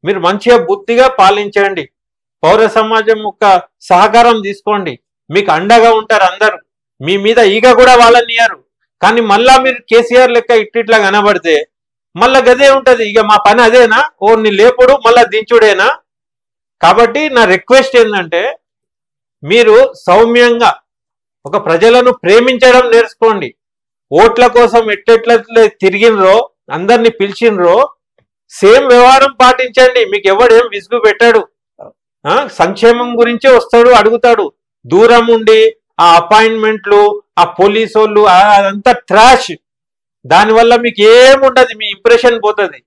మీరు మంచిగా బుద్ధిగా పాలించండి. పౌర సమాజం యొక్క సహకారం తీసుకోండి, మీకు అండగా ఉంటారు అందరు. మీ మీద ఈగ కూడా వాళ్ళనియారు. కానీ మళ్ళా మీరు కేసీఆర్ లెక్క ఇట్లా కనబడితే మళ్ళా గదే ఉంటది. ఇక మా పని అదేనా, ఓర్ని లేపుడు మళ్ళా దించుడేనా? కాబట్టి నా రిక్వెస్ట్ ఏంటంటే, మీరు సౌమ్యంగా ఒక ప్రజలను ప్రేమించడం నేర్చుకోండి. ఓట్ల కోసం ఎట్లెట్ల తిరిగినరో, అందరినీ పిలిచినరో సేమ్ వ్యవహారం పాటించండి. మీకు ఎవడేం విసుగు పెట్టాడు. సంక్షేమం గురించే వస్తాడు, అడుగుతాడు. దూరం ఉండి ఆ అపాయింట్మెంట్లు, ఆ పోలీసు వాళ్ళు, అదంతా ట్రాష్. దానివల్ల మీకు ఏముండదు, మీ ఇంప్రెషన్ పోతుంది.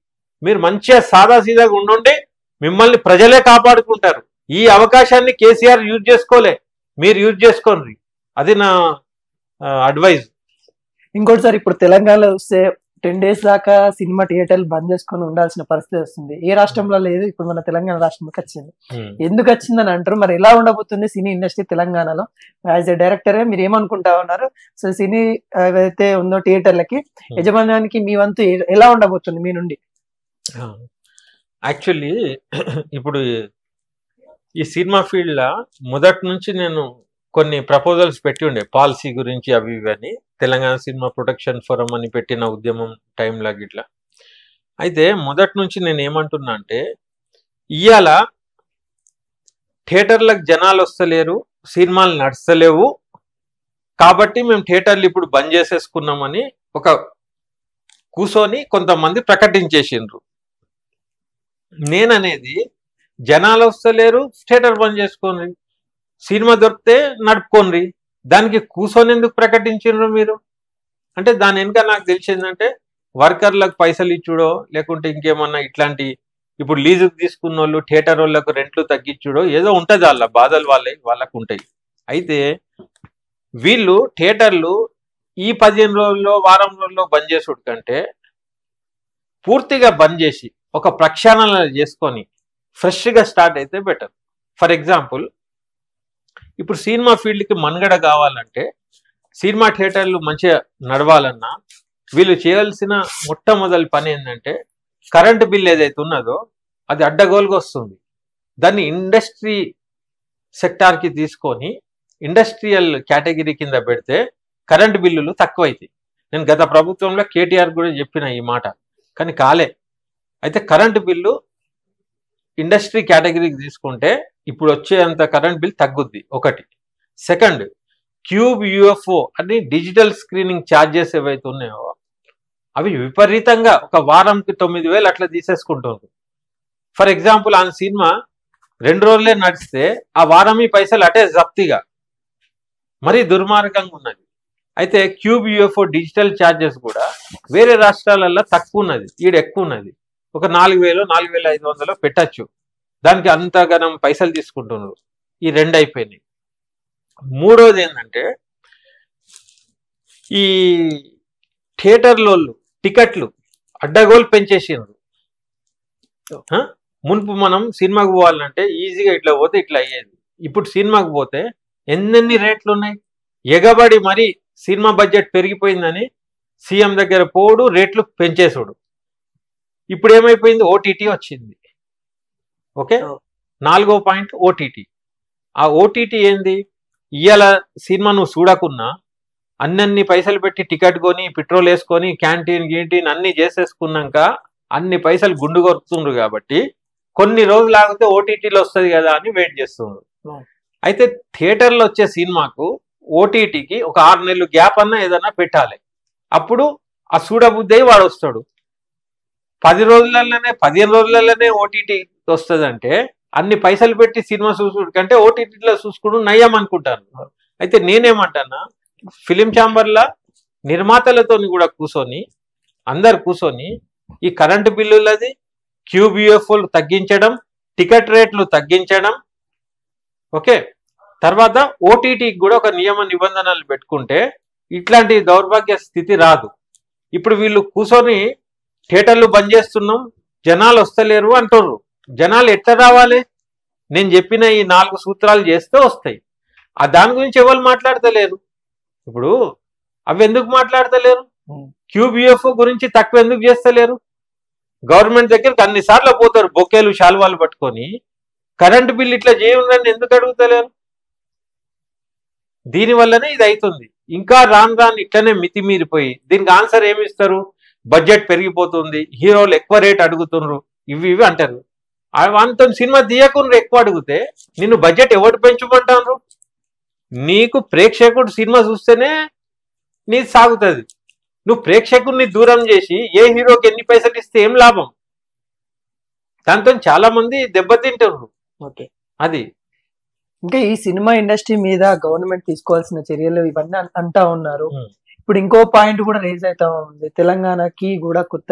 మీరు మంచిగా సాదాసీదాగా ఉండండి, మిమ్మల్ని ప్రజలే కాపాడుకుంటారు. ఈ అవకాశాన్ని కేసీఆర్ యూజ్ చేసుకోలే, మీరు యూజ్ చేసుకోండి. అది నా అడ్వైజ్. ఇంకోటి సార్, ఇప్పుడు తెలంగాణలో వస్తే 10 days దాకా సినిమా థియేటర్లు బంద్ చేసుకొని ఉండాల్సిన పరిస్థితి వస్తుంది. ఏ రాష్ట్రంలో లేదు, ఇప్పుడు మన తెలంగాణ రాష్ట్రంలోకి వచ్చింది. ఎందుకు వచ్చిందని అంటారు? మరి ఎలా ఉండబోతుంది సినీ ఇండస్ట్రీ తెలంగాణలో? యాజ్ ఎ డైరెక్టర్ మీరు ఏమనుకుంటా ఉన్నారు? సో సినీ ఏదైతే ఉందో థియేటర్లకి యజమానానికి మీ వంతు ఎలా ఉండబోతుంది మీ నుండి? యాక్చువల్లీ ఇప్పుడు ఈ సినిమా ఫీల్డ్ లో మొదటి నుంచి నేను కొన్ని ప్రపోజల్స్ పెట్టి ఉండే, పాలసీ గురించి అవి ఇవని. తెలంగాణ సినిమా ప్రొటెక్షన్ ఫోరం అని పెట్టిన ఉద్యమం టైంలో గిట్లా. అయితే మొదటి నుంచి నేను ఏమంటున్నా అంటే, ఇవాళ థియేటర్లకు జనాలు వస్తలేరు, సినిమాలు నడుస్తలేవు, కాబట్టి మేము థియేటర్లు ఇప్పుడు బంద్ చేసేసుకున్నామని ఒక కూర్చొని కొంతమంది ప్రకటించేసిండ్రు. నేననేది, జనాలు వస్తలేరు, థియేటర్ బంద్ చేసుకోండి, సినిమా దొరికితే నడుపుకోండి, దానికి కూర్చొని ఎందుకు ప్రకటించారు మీరు అంటే? దాని వెనుక నాకు తెలిసిందంటే, వర్కర్లకు పైసలు ఇచ్చుడో, లేకుంటే ఇంకేమన్నా ఇట్లాంటి, ఇప్పుడు లీజుకు తీసుకున్న వాళ్ళు థియేటర్ వాళ్ళకు రెంట్లు తగ్గించుడో ఏదో ఉంటుంది, వాళ్ళ బాధలు వాళ్ళకు ఉంటాయి. అయితే వీళ్ళు థియేటర్లు ఈ 15 రోజుల్లో వారం రోజుల్లో బంద్ చేసుడు కంటే పూర్తిగా బంద్ చేసి ఒక ప్రక్షాళన చేసుకొని ఫ్రెష్గా స్టార్ట్ అయితే బెటర్. ఫర్ ఎగ్జాంపుల్, ఇప్పుడు సినిమా ఫీల్డ్కి మనుగడ కావాలంటే, సినిమా థియేటర్లు మంచిగా నడవాలన్నా వీళ్ళు చేయాల్సిన మొట్టమొదటి పని ఏంటంటే, కరెంటు బిల్ ఏదైతే ఉన్నదో అది అడ్డగోలుగా వస్తుంది. దాన్ని ఇండస్ట్రీ సెక్టార్కి తీసుకొని ఇండస్ట్రియల్ కేటగిరీ కింద పెడితే కరెంటు బిల్లులు తక్కువైతాయి. నేను గత ప్రభుత్వంలో కేటీఆర్ కూడా చెప్పిన ఈ మాట, కానీ కాలే. అయితే కరెంటు బిల్లు ఇండస్ట్రీ కేటగిరీకి తీసుకుంటే ఇప్పుడు వచ్చేంత కరెంట్ బిల్ తగ్గుద్ది, ఒకటి. సెకండ్, క్యూబ్ యూఎఫ్ఓ అని డిజిటల్ స్క్రీనింగ్ ఛార్జెస్ ఏవైతే ఉన్నాయో అవి విపరీతంగా ఒక వారంకి 9,000 అట్లా తీసేసుకుంటుంది. ఫర్ ఎగ్జాంపుల్, ఆ సినిమా 2 రోజులే నడిస్తే ఆ వారమీ పైసలు అటే జప్తిగా, మరీ దుర్మార్గంగా ఉన్నది. అయితే క్యూబ్ యూఎఫ్ఓ డిజిటల్ ఛార్జెస్ కూడా వేరే రాష్ట్రాలలో తక్కువ ఉన్నది, ఈడ ఎక్కువ ఉన్నది. ఒక 4,000 4,500 పెట్టచ్చు, దానికి అంతగానం పైసలు తీసుకుంటున్నారు. ఈ 2 అయిపోయినాయి. మూడోది ఏంటంటే, ఈ థియేటర్లో టికెట్లు అడ్డగోలు పెంచేసిండ్రు. మునుపు మనం సినిమాకి పోవాలంటే ఈజీగా ఇట్లా పోతే ఇట్లా అయ్యేది. ఇప్పుడు సినిమాకి పోతే ఎన్నెన్ని రేట్లు ఉన్నాయి, ఎగబడి మరి సినిమా బడ్జెట్ పెరిగిపోయిందని సీఎం దగ్గర పోడు, రేట్లు పెంచేసుడు. ఇప్పుడు ఏమైపోయింది, ఓటీటీ వచ్చింది. ఓకే, 4వ పాయింట్ ఓటీటీ. ఆ ఓటీటీ ఏంది, ఇవాళ సినిమా నువ్వు చూడకున్నా అన్ని పైసలు పెట్టి టికెట్ కొని పెట్రోల్ వేసుకొని క్యాంటీన్ గీంటీన్ అన్ని చేసేసుకున్నాక అన్ని పైసలు గుండు కొరుకుతుండ్రు కాబట్టి కొన్ని రోజులు ఆగితే ఓటీటీలో వస్తుంది కదా అని వెయిట్ చేస్తుండ్రు. అయితే థియేటర్లో వచ్చే సినిమాకు ఓటీటీకి ఒక 6 నెలలు గ్యాప్ అన్నా ఏదన్నా పెట్టాలి. అప్పుడు ఆ చూడబుద్ధి వాడు వస్తాడు. 10 రోజులలోనే 15 రోజులలోనే ఓటీటీ వస్తుందంటే అన్ని పైసలు పెట్టి సినిమా చూసుడు కంటే ఓటీటీలో చూసుకుని నయ్యం అనుకుంటాను. అయితే నేనేమంటానా, ఫిలిం ఛాంబర్ల నిర్మాతలతో కూడా కూర్చొని అందరు కూర్చొని ఈ కరెంటు బిల్లులది, క్యూబిఎఫ్లు తగ్గించడం, టికెట్ రేట్లు తగ్గించడం, ఓకే, తర్వాత ఓటీటీకి కూడా ఒక నియమ నిబంధనలు పెట్టుకుంటే ఇట్లాంటి దౌర్భాగ్య స్థితి రాదు. ఇప్పుడు వీళ్ళు కూర్చొని థియేటర్లు బంద్ చేస్తున్నాం, జనాలు వస్తలేరు అంటుర్రు. జనాలు ఎట్లా రావాలి? నేను చెప్పిన ఈ 4 సూత్రాలు చేస్తే వస్తాయి. ఆ దాని గురించి ఎవరు మాట్లాడతలేరు. ఇప్పుడు అవి ఎందుకు మాట్లాడతలేరు? క్యూబిఎఫ్ గురించి తక్కువ ఎందుకు చేస్తలేరు? గవర్నమెంట్ దగ్గరికి అన్నిసార్లు పోతారు బొకేలు శాల్వాలు పట్టుకొని, కరెంటు బిల్ ఇట్లా చేయండి ఎందుకు అడుగుతలేరు? దీనివల్లనే ఇది అవుతుంది. ఇంకా రాను రాను ఇట్లనే మితిమీరిపోయి దీనికి ఆన్సర్ ఏమి ఇస్తారు? బడ్జెట్ పెరిగిపోతుంది, హీరోలు ఎక్కువ రేట్ అడుగుతున్నారు, ఇవి అంటారు. వాళ్ళతో సినిమా తీయకుండా ఎక్కువ అడిగితే నిన్ను బడ్జెట్ ఎవరు పెంచుకుంటారు? నీకు ప్రేక్షకుడు సినిమా చూస్తేనే నీ సాగుతుంది. నువ్వు ప్రేక్షకుడిని దూరం చేసి ఏ హీరోకి ఎన్ని పైసలు ఇస్తే ఏం లాభం? దాంతో చాలా మంది దెబ్బతింటారు. ఓకే, అది ఇంకా ఈ సినిమా ఇండస్ట్రీ మీద గవర్నమెంట్ తీసుకోవాల్సిన చర్యలు ఇవన్నీ అంటా ఉన్నారు. ఇప్పుడు ఇంకో పాయింట్ కూడా రేజ్ అవుతా ఉంది, తెలంగాణకి కూడా కొత్త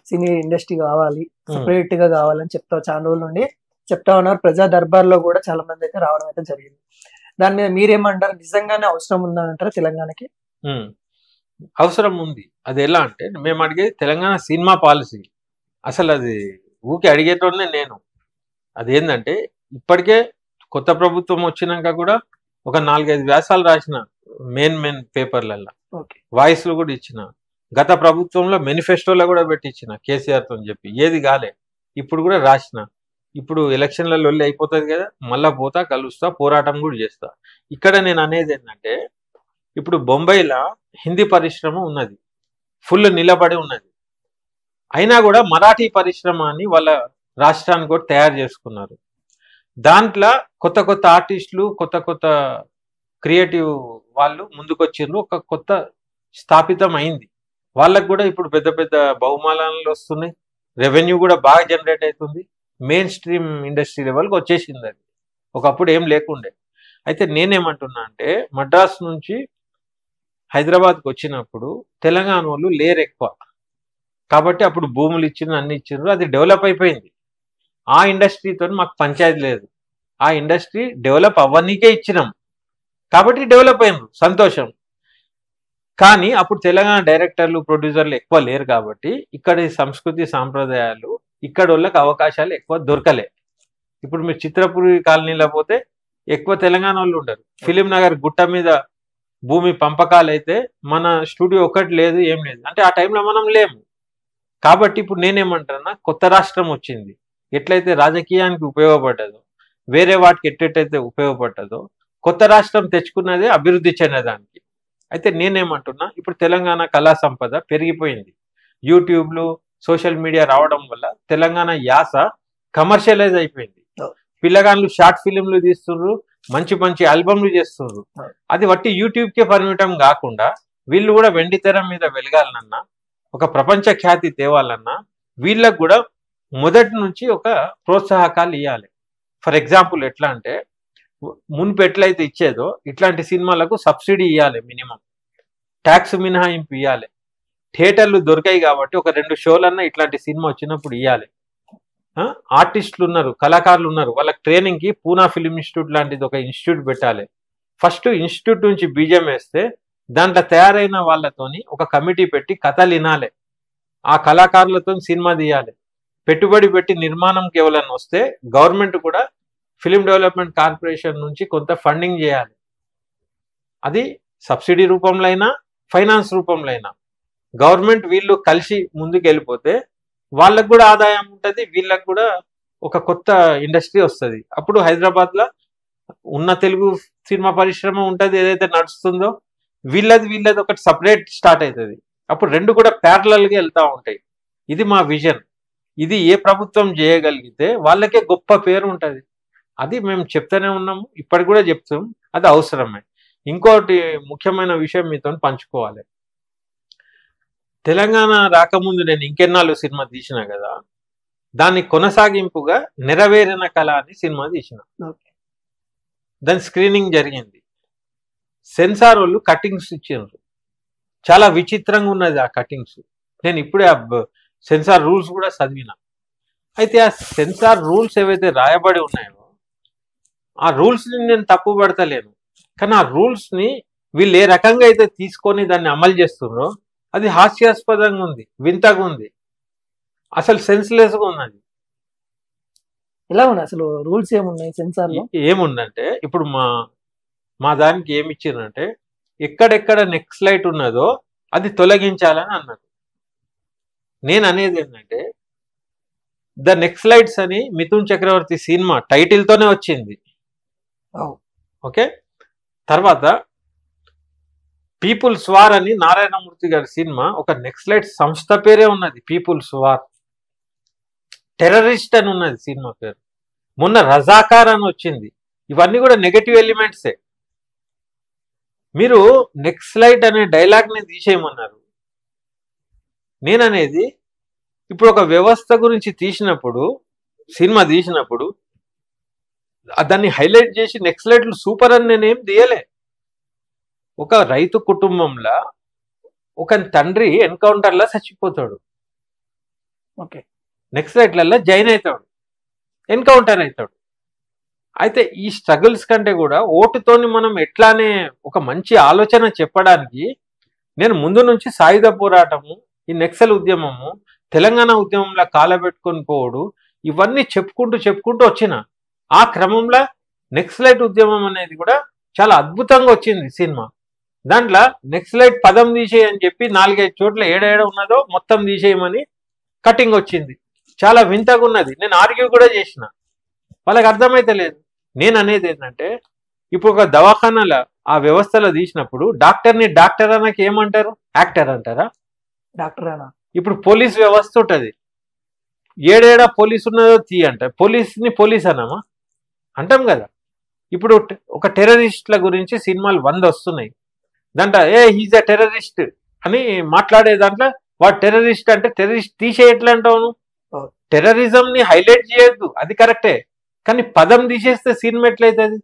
సినీ ఇండస్ట్రీ కావాలి, సపరేట్ గా కావాలని చాలా రోజుల నుండి చెప్తా ఉన్నారు. ప్రజా దర్బార్లో కూడా చాలా మంది అయితే రావడం అయితే జరిగింది. దాని మీద మీరేమంటారు? నిజంగానే అవసరం ఉందా అంటారా తెలంగాణకి? అవసరం ఉంది. అది ఎలా అంటే, మేము అడిగేది తెలంగాణ సినిమా పాలసీ. అసలు అది ఊకే అడిగేటోనే నేను. అదేంటంటే, ఇప్పటికే కొత్త ప్రభుత్వం వచ్చినాక కూడా ఒక 4-5 వ్యాసాలు రాసిన మెయిన్ పేపర్లలో, వాయిస్లు కూడా ఇచ్చిన. గత ప్రభుత్వంలో మేనిఫెస్టోలో కూడా పెట్టించిన కేసీఆర్తో చెప్పి, ఏది కాలే. ఇప్పుడు కూడా రాసిన. ఇప్పుడు ఎలక్షన్లలో అయిపోతుంది కదా, మళ్ళా పోతా, కలుస్తా, పోరాటం కూడా చేస్తా. ఇక్కడ నేను అనేది ఏంటంటే, ఇప్పుడు బొంబాయిలో హిందీ పరిశ్రమ ఉన్నది, ఫుల్ నిలబడి ఉన్నది. అయినా కూడా మరాఠీ పరిశ్రమ అని వాళ్ళ రాష్ట్రాన్ని కూడా తయారు చేసుకున్నారు. దాంట్లో కొత్త ఆర్టిస్టులు, కొత్త క్రియేటివ్ వాళ్ళు ముందుకొచ్చిండ్రు. ఒక కొత్త స్థాపితం అయింది. వాళ్ళకు కూడా ఇప్పుడు పెద్ద బహుమానాలు వస్తున్నాయి, రెవెన్యూ కూడా బాగా జనరేట్ అవుతుంది. మెయిన్ స్ట్రీమ్ ఇండస్ట్రీ లెవెల్కి వచ్చేసింది. అది ఒకప్పుడు ఏం లేకుండే. అయితే నేనేమంటున్నా అంటే, మద్రాస్ నుంచి హైదరాబాద్కి వచ్చినప్పుడు తెలంగాణ వాళ్ళు లేరు ఎక్కువ, కాబట్టి అప్పుడు భూములు ఇచ్చిండ్రు, అన్ని ఇచ్చిండ్రు, అది డెవలప్ అయిపోయింది. ఆ ఇండస్ట్రీతో మాకు పంచాయతీ లేదు. ఆ ఇండస్ట్రీ డెవలప్ అవ్వనీకే ఇచ్చినాం కాబట్టి డెవలప్ అయినారు, సంతోషం. కానీ అప్పుడు తెలంగాణ డైరెక్టర్లు, ప్రొడ్యూసర్లు ఎక్కువ లేరు కాబట్టి ఇక్కడ సంస్కృతి సాంప్రదాయాలు ఇక్కడ వాళ్ళకి అవకాశాలు ఎక్కువ దొరకలే. ఇప్పుడు మీరు చిత్రపురి కాలనీలో పోతే ఎక్కువ తెలంగాణ వాళ్ళు ఉండరు. ఫిలిం నగర్ గుట్ట మీద భూమి పంపకాలు అయితే మన స్టూడియో ఒకటి లేదు, ఏం లేదు. అంటే ఆ టైంలో మనం లేము. కాబట్టి ఇప్పుడు నేనేమంటున్నా, కొత్త రాష్ట్రం వచ్చింది. ఎట్లయితే రాజకీయానికి ఉపయోగపడ్డదో, వేరే వాటికి ఎట్టెట్టయితే ఉపయోగపడ్డదో, కొత్త రాష్ట్రం తెచ్చుకున్నదే అభివృద్ధి చెందడానికి. అయితే నేనేమంటున్నా, ఇప్పుడు తెలంగాణ కళా సంపద పెరిగిపోయింది. యూట్యూబ్లు, సోషల్ మీడియా రావడం వల్ల తెలంగాణ యాస కమర్షియలైజ్ అయిపోయింది. పిల్లగాళ్ళు షార్ట్ ఫిలింలు తీస్తున్నారు, మంచి ఆల్బమ్లు చేస్తున్నారు. అది వట్టి యూట్యూబ్కే పరిమితం కాకుండా వీళ్ళు కూడా వెండి తెర మీద వెలగాలన్నా, ఒక ప్రపంచ ఖ్యాతి తేవాలన్నా వీళ్ళకు కూడా మొదటి నుంచి ఒక ప్రోత్సాహకాలు ఇవ్వాలి. ఫర్ ఎగ్జాంపుల్ ఎట్లా అంటే, మున్పు ఎట్లయితే ఇచ్చేదో ఇట్లాంటి సినిమాలకు సబ్సిడీ ఇవ్వాలి, మినిమం ట్యాక్స్ మినహాయింపు ఇవ్వాలి. థియేటర్లు దొరికాయి కాబట్టి ఒక 2 షోలన్నా ఇట్లాంటి సినిమా వచ్చినప్పుడు ఇవ్వాలి. ఆర్టిస్టులు ఉన్నారు, కళాకారులు ఉన్నారు, వాళ్ళకి ట్రైనింగ్కి పూనా ఫిలిం ఇన్స్టిట్యూట్ లాంటిది ఒక ఇన్స్టిట్యూట్ పెట్టాలి. ఫస్ట్ ఇన్స్టిట్యూట్ నుంచి బీజం వేస్తే దాంట్లో తయారైన వాళ్ళతోని ఒక కమిటీ పెట్టి కథలు వినాలి, ఆ కళాకారులతో సినిమా తీయాలి. పెట్టుబడి పెట్టి నిర్మాణంకి ఎవరైనా వస్తే గవర్నమెంట్ కూడా ఫిలిం డెవలప్మెంట్ కార్పొరేషన్ నుంచి కొంత ఫండింగ్ చేయాలి. అది సబ్సిడీ రూపంలో అయినా ఫైనాన్స్ రూపంలో అయినా గవర్నమెంట్ వీళ్ళు కలిసి ముందుకు వెళ్ళిపోతే వాళ్ళకు కూడా ఆదాయం ఉంటుంది, వీళ్ళకు కూడా ఒక కొత్త ఇండస్ట్రీ వస్తుంది. అప్పుడు హైదరాబాద్లో ఉన్న తెలుగు సినిమా పరిశ్రమ ఉంటుంది, ఏదైతే నడుస్తుందో వీళ్ళది ఒకటి సపరేట్ స్టార్ట్ అవుతుంది. అప్పుడు రెండు కూడా ప్యారలల్గా వెళ్తూ ఉంటాయి. ఇది మా విజన్. ఇది ఏ ప్రభుత్వం చేయగలిగితే వాళ్ళకే గొప్ప పేరు ఉంటుంది. అది మేము చెప్తూనే ఉన్నాము, ఇప్పటికి కూడా చెప్తాం, అది అవసరమే. ఇంకోటి ముఖ్యమైన విషయం మీతో పంచుకోవాలి. తెలంగాణ రాకముందు నేను ఇంకెన్నాళ్ళు సినిమా తీసిన కదా, దాన్ని కొనసాగింపుగా నెరవేరిన కళ అని సినిమా తీసిన. దాని స్క్రీనింగ్ జరిగింది. సెన్సార్ వాళ్ళు కటింగ్స్ ఇచ్చిండ్రు, చాలా విచిత్రంగా ఉన్నది ఆ కటింగ్స్. నేను ఇప్పుడే సెన్సార్ రూల్స్ కూడా చదివిన. అయితే ఆ సెన్సార్ రూల్స్ ఏవైతే రాయబడి ఉన్నాయో ఆ రూల్స్ని నేను తప్పు పడతలేను, కానీ ఆ రూల్స్ని వీళ్ళు ఏ రకంగా అయితే తీసుకొని దాన్ని అమలు చేస్తున్నారో అది హాస్యాస్పదంగా ఉంది, వింతగా ఉంది, అసలు సెన్స్లెస్గా ఉన్నది. ఎలా ఉన్నాయి అసలు రూల్స్ ఏమున్నాయి సెన్సార్ లో? ఏముందంటే ఇప్పుడు మా దానికి ఏమి ఇచ్చిందంటే ఎక్కడెక్కడ నెక్స్ట్ లైట్ ఉన్నదో అది తొలగించాలని అన్నారు. నేను అనేది ఏంటంటే ద నెక్స్ట్ లైట్స్ అని మిథున్ చక్రవర్తి సినిమా టైటిల్తోనే వచ్చింది. ఓకే, తర్వాత పీపుల్స్ వార్ అని నారాయణమూర్తి గారి సినిమా ఒక నెక్స్ట్ లైట్ సంస్థ పేరే ఉన్నది, పీపుల్స్ వార్. టెర్రరిస్ట్ అని ఉన్నది సినిమా పేరు. మొన్న రజాకార్ అని వచ్చింది. ఇవన్నీ కూడా నెగటివ్ ఎలిమెంట్సే. మీరు నెక్స్ట్ లైట్ అనే డైలాగ్ని తీసేయమన్నారు. నేననేది ఇప్పుడు ఒక వ్యవస్థ గురించి తీసినప్పుడు, సినిమా తీసినప్పుడు దాన్ని హైలైట్ చేసి నెక్స్ట్ లైట్లు సూపర్ అని నేనేం తీయలే. ఒక రైతు కుటుంబంలో ఒక తండ్రి ఎన్కౌంటర్లో చచ్చిపోతాడు, ఓకే, నెక్స్ట్ లైట్లలో జాయిన్ అవుతాడు, ఎన్కౌంటర్ అవుతాడు. అయితే ఈ స్ట్రగుల్స్ కంటే కూడా ఓటుతోని మనం ఎట్లానే ఒక మంచి ఆలోచన చెప్పడానికి నేను ముందు నుంచి సాయుధ పోరాటము, ఈ నక్సల్ ఉద్యమము, తెలంగాణ ఉద్యమంలో కాలబెట్టుకొని పోవడు, ఇవన్నీ చెప్పుకుంటూ వచ్చిన ఆ క్రమంలో నెక్సలైట్ ఉద్యమం అనేది కూడా చాలా అద్భుతంగా వచ్చింది సినిమా. దాంట్లో నెక్సలైట్ పదం తీసేయని చెప్పి 4-5 చోట్ల ఏడ ఉన్నదో మొత్తం తీసేయమని కటింగ్ వచ్చింది. చాలా వింతగా ఉన్నది. నేను ఆర్గ్యూ కూడా చేసిన, వాళ్ళకి అర్థమైతే లేదు. నేను అనేది ఏంటంటే ఇప్పుడు ఒక దవాఖానాలో ఆ వ్యవస్థలో తీసినప్పుడు డాక్టర్ని డాక్టర్ అనకి ఏమంటారు? యాక్టర్ అంటారా? డాక్టర్ అనా? ఇప్పుడు పోలీస్ వ్యవస్థ ఉంటుంది, ఏడేడ పోలీస్ ఉన్నదో తీ అంటారు, పోలీస్ని పోలీస్ అన్నామా అంటాం కదా. ఇప్పుడు ఒక టెర్రరిస్ట్ల గురించి సినిమాలు 100 వస్తున్నాయి. దాంట్లో హీజ్ అ టెర్రరిస్ట్ అని మాట్లాడే దాంట్లో వాడు టెర్రరిస్ట్ అంటే టెర్రరిస్ట్ తీసేయట్లే అంటావు. టెర్రరిజంని హైలైట్ చేయొద్దు, అది కరెక్టే, కానీ పదం తీసేస్తే సినిమా ఎట్లయితుంది?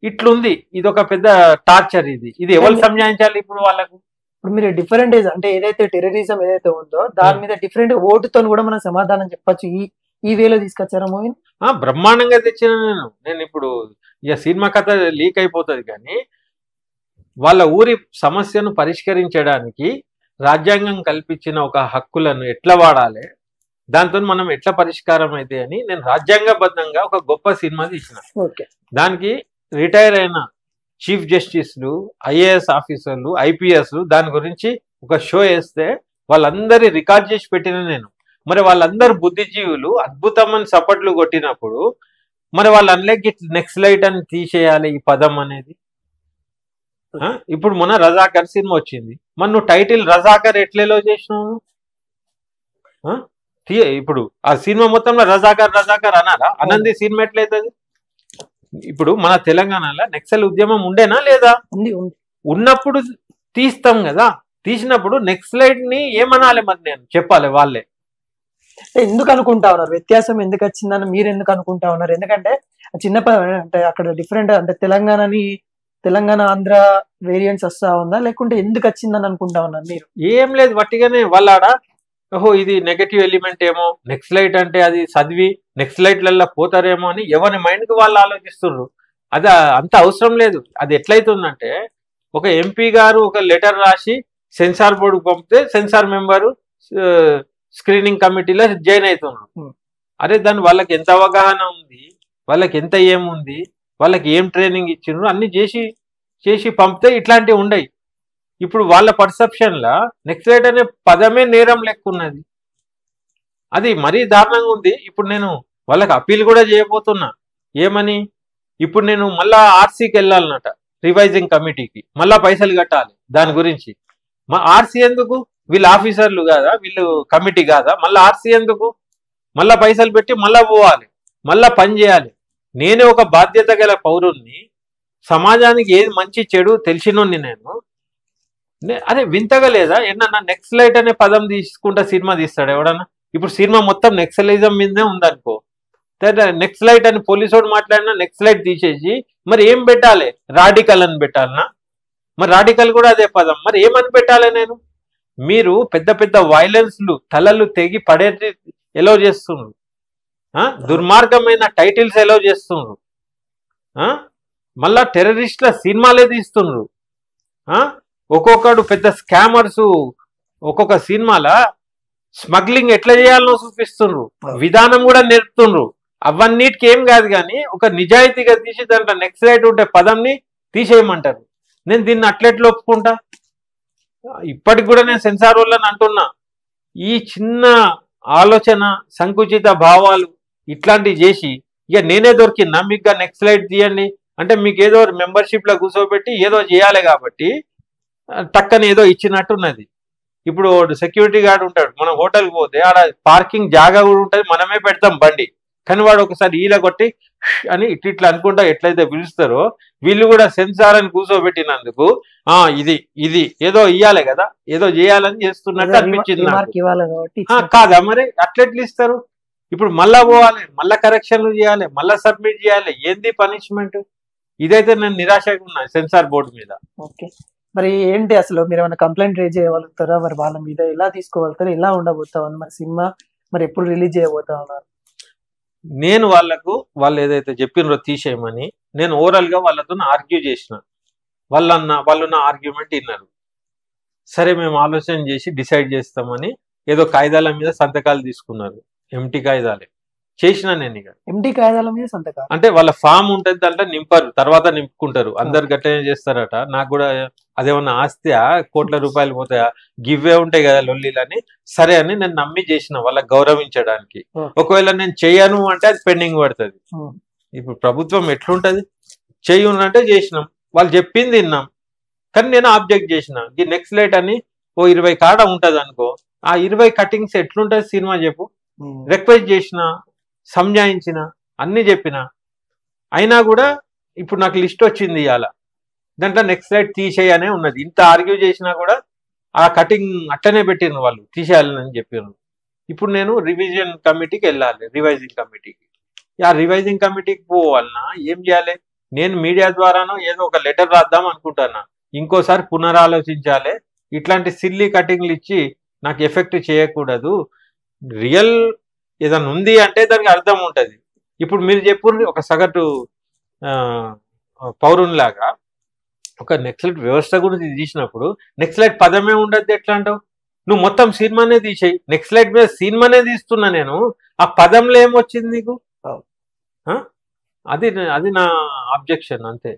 ఇట్లుంది. ఇది ఒక పెద్ద టార్చర్. ఇది ఎవరు సంజాయించాలి ఇప్పుడు వాళ్ళకు? ఇప్పుడు మీరు డిఫరెంట్ అంటే ఏదైతే టెర్రరిజం ఏదైతే ఉందో దాని మీద డిఫరెంట్ ఓటుతో కూడా మనం సమాధానం చెప్పచ్చు. ఈ వేలో తీసుకొచ్చారా మూవీ? బ్రహ్మాండంగా తెచ్చిన నేను ఇప్పుడు ఇక సినిమా కథ లీక్ అయిపోతుంది, కానీ వాళ్ళ ఊరి సమస్యను పరిష్కరించడానికి రాజ్యాంగం కల్పించిన ఒక హక్కులను ఎట్లా వాడాలి, దాంతో మనం ఎట్లా పరిష్కారం అయితే అని నేను రాజ్యాంగబద్ధంగా ఒక గొప్ప సినిమా తీసిన. దానికి రిటైర్ అయిన చీఫ్ జస్టిస్లు, ఐఏఎస్ ఆఫీసర్లు, ఐపీఎస్లు దాని గురించి ఒక షో వేస్తే వాళ్ళందరి రికార్డ్ చేసి పెట్టిన నేను. మరి వాళ్ళందరూ బుద్ధిజీవులు అద్భుతమని సపట్లు కొట్టినప్పుడు మరి వాళ్ళకి నెక్స్ట్ లైట్ అని తీసేయాలి ఈ పదం అనేది. ఇప్పుడు మొన్న రజాకర్ సినిమా వచ్చింది, మరి నువ్వు టైటిల్ రజాకర్ ఎట్లేలో చేసినావు? ఇప్పుడు ఆ సినిమా మొత్తంలో రజాకర్ అనారా? అనంది సినిమా ఎట్లయితుంది? ఇప్పుడు మన తెలంగాణలో నక్సల్ ఉద్యమం ఉండేనా లేదా? ఉన్నప్పుడు తీస్తాం కదా. తీసినప్పుడు నెక్సలైట్ ని ఏమనాలి మరి? నేను చెప్పాలి వాళ్ళే. ఎందుకు అనుకుంటా ఉన్నారు వ్యత్యాసం ఎందుకు వచ్చిందని మీరు ఎందుకు అనుకుంటా ఉన్నారు? ఎందుకంటే అంటే అక్కడ డిఫరెంట్ అంటే తెలంగాణ ఆంధ్ర వేరియంట్స్ వస్తా ఉందా, లేకుంటే ఎందుకు వచ్చిందని అనుకుంటా ఉన్నారు మీరు? ఏం లేదు, వట్టిగానే వాళ్ళాడ ఓహో ఇది నెగటివ్ ఎలిమెంట్ ఏమో, నెక్సలైట్ అంటే అది చదివి నెక్సలైట్లలో పోతారేమో అని ఎవరి మైండ్కి వాళ్ళు ఆలోచిస్తున్నారు. అది అంత అవసరం లేదు. అది ఎట్లయితుందంటే ఒక ఎంపీ గారు ఒక లెటర్ రాసి సెన్సార్ బోర్డుకు పంపితే సెన్సార్ మెంబరు స్క్రీనింగ్ కమిటీలో జాయిన్ అవుతున్నారు. అరే దాని వాళ్ళకి ఎంత అవగాహన ఉంది, వాళ్ళకి ఎంత ఏముంది, వాళ్ళకి ఏం ట్రైనింగ్ ఇచ్చిండ్రు అన్ని చేసి పంపితే ఇట్లాంటివి ఉండయి. ఇప్పుడు వాళ్ళ పర్సెప్షన్లా నెక్సలైట్ అనే పదమే నేరం లెక్క ఉన్నది. అది మరీ దారుణంగా ఉంది. ఇప్పుడు నేను వాళ్ళకి అప్పీల్ కూడా చేయబోతున్నా. ఏమని, ఇప్పుడు నేను మళ్ళా ఆర్సీకి వెళ్ళాలన్నట, రివైజింగ్ కమిటీకి మళ్ళా పైసలు కట్టాలి దాని గురించి. ఆర్సీ ఎందుకు, వీళ్ళు ఆఫీసర్లు కాదా, వీళ్ళు కమిటీ కాదా, మళ్ళీ ఆర్సీ ఎందుకు, మళ్ళా పైసలు పెట్టి మళ్ళా పోవాలి, మళ్ళా పని చేయాలి. నేనే ఒక బాధ్యత గల పౌరుణ్ణి, సమాజానికి ఏది మంచి చెడు తెలిసినోని నేను. అరే వింతగా లేదా, ఏమన్నా నెక్సలైట్ అనే పదం తీసుకుంటా సినిమా తీస్తాడు ఎవడన్నా? ఇప్పుడు సినిమా మొత్తం నెక్సలైజం మీదనే ఉందనుకో, నెక్సలైట్ అని పోలీసోడు మాట్లాడినా నెక్సలైట్ తీసేసి మరి ఏం పెట్టాలి, రాడికల్ అని పెట్టాలనా? మరి రాడికల్ కూడా అదే పదం, మరి ఏమని పెట్టాలి నేను? మీరు పెద్ద పెద్ద వైలెన్స్లు తలలు తెగి పడేది ఎలో చేస్తున్నారు, దుర్మార్గమైన టైటిల్స్ ఎలో చేస్తున్నారు, మళ్ళా టెర్రరిస్ట్ల సినిమాలే తీస్తున్నారు. ఒక్కొక్కడు పెద్ద స్కామర్స్ ఒక్కొక్క సినిమాల స్మగ్లింగ్ ఎట్లా చేయాలనో చూపిస్తుండ్రు, విధానం కూడా నేర్పుతుండ్రు. అవన్నిటికి ఏం కాదు కానీ ఒక నిజాయితీగా తీసి దాంట్లో నెక్సలైట్ ఉంటే పదంని తీసేయమంటారు. నేను దీన్ని అట్లెట్లు ఒప్పుకుంటా? ఇప్పటికి కూడా నేను సెన్సార్ వాళ్ళని అంటున్నా, ఈ చిన్న ఆలోచన సంకుచిత భావాలు ఇట్లాంటివి చేసి ఇక నేనే దొరికినా మీకు నెక్సలైట్ తీయండి అంటే మీకు ఏదో మెంబర్షిప్ లో కూర్చోబెట్టి ఏదో చేయాలి కాబట్టి టక్కని ఏదో ఇచ్చినట్టున్నది. ఇప్పుడు సెక్యూరిటీ గార్డ్ ఉంటాడు, మనం హోటల్కి పోతే ఆడ పార్కింగ్ జాగా కూడా ఉంటుంది, మనమే పెడతాం బండి, కానీ వాడు ఒకసారి ఈల కొట్టి అని ఇట్లా అనుకుంటా ఎట్లయితే పిలుస్తారో వీళ్ళు కూడా సెన్సార్ అని కూర్చోబెట్టినందుకు ఇది ఇది ఏదో ఇయ్యాలి కదా, ఏదో చేయాలని చేస్తున్నట్టు అనిపించింది నాకు. కాదా మరి అట్లెట్లు ఇస్తారు? ఇప్పుడు మళ్ళా పోవాలి, మళ్ళా కరెక్షన్లు చేయాలి, మళ్ళా సబ్మిట్ చేయాలి, ఏంది పనిష్మెంట్? ఇదైతే నేను నిరాశగా ఉన్నా సెన్సార్ బోర్డు మీద. ఓకే, మరి ఏంటి అసలు మీరు ఏమైనా కంప్లైంట్ రేజ్ చేయగలుగుతారా మరి వాళ్ళ మీద? ఎలా తీసుకోగలుగుతారు, ఎలా ఉండబోతా ఉంది మరి సినిమా, మరి ఎప్పుడు రిలీజ్ చేయబోతా ఉన్నారు? నేను వాళ్ళు ఏదైతే చెప్పినరో తీసేయమని నేను ఓవరాల్ గా వాళ్ళతో ఆర్గ్యూ చేసిన, వాళ్ళు నా ఆర్గ్యుమెంట్ విన్నారు. సరే మేము ఆలోచన చేసి డిసైడ్ చేస్తామని ఏదో కాగితాల మీద సంతకాలు తీసుకున్నారు, ఎంటీ కాగితాలే చేసిన. నేను ఇక ఎంటీ కాగితాల మీద సంతకాలు అంటే వాళ్ళ ఫామ్ ఉంటుంది, దాంట్లో నింపారు, తర్వాత నింపుకుంటారు, అందరు గట్టనే చేస్తారట. నాకు కూడా అదేమన్నా ఆస్తియా, కోట్ల రూపాయలు పోతాయా, గివ్వే ఉంటాయి కదా లొల్లీలని. సరే అని నేను నమ్మి చేసిన వాళ్ళకి గౌరవించడానికి. ఒకవేళ నేను చెయ్యను అంటే అది పెండింగ్ పడుతుంది. ఇప్పుడు ప్రభుత్వం ఎట్లుంటది, చెయ్యను అంటే చేసినాం, వాళ్ళు చెప్పింది విన్నాం, కానీ నేను ఆబ్జెక్ట్ చేసిన. ఈ నెక్సలైట్ అని 20 కాడ ఉంటది అనుకో, ఆ 20 కటింగ్స్ ఎట్లుంటది సినిమా చెప్పు? రిక్వెస్ట్ చేసిన, సంజాయించిన, అన్ని చెప్పిన, అయినా కూడా ఇప్పుడు నాకు లిస్ట్ వచ్చింది ఇవాళ, దాంట్లో నెక్సలైట్ తీసేయనే ఉన్నది. ఇంత ఆర్గ్యూ చేసినా కూడా ఆ కటింగ్ అట్టనే పెట్టిన వాళ్ళు తీసేయాలని చెప్పారు. ఇప్పుడు నేను రివిజన్ కమిటీకి వెళ్ళాలి, రివైజింగ్ కమిటీకి. ఆ రివైజింగ్ కమిటీకి పోవాలన్నా ఏం చేయాలి? నేను మీడియా ద్వారానో ఏదో ఒక లెటర్ రాద్దాం అనుకుంటున్నా, ఇంకోసారి పునరాలోచించాలి, ఇట్లాంటి సిల్లీ కటింగ్లు ఇచ్చి నాకు ఎఫెక్ట్ చేయకూడదు. రియల్ ఏదైనా ఉంది అంటే దానికి అర్థం ఉంటుంది. ఇప్పుడు మీరు చెప్పుర్రి, ఒక సగటు పౌరునిలాగా ఒక నెక్సలైట్ వ్యవస్థ గురించి తీసినప్పుడు నెక్సలైట్ పదమే ఉండద్దు ఎట్లా అంటావు? నువ్వు మొత్తం సినిమానే తీసేయి, నెక్సలైట్ మీద సినిమానే తీస్తున్నా నేను, ఆ పదంలో ఏమొచ్చింది నీకు? అది నా అబ్జెక్షన్, అంతే.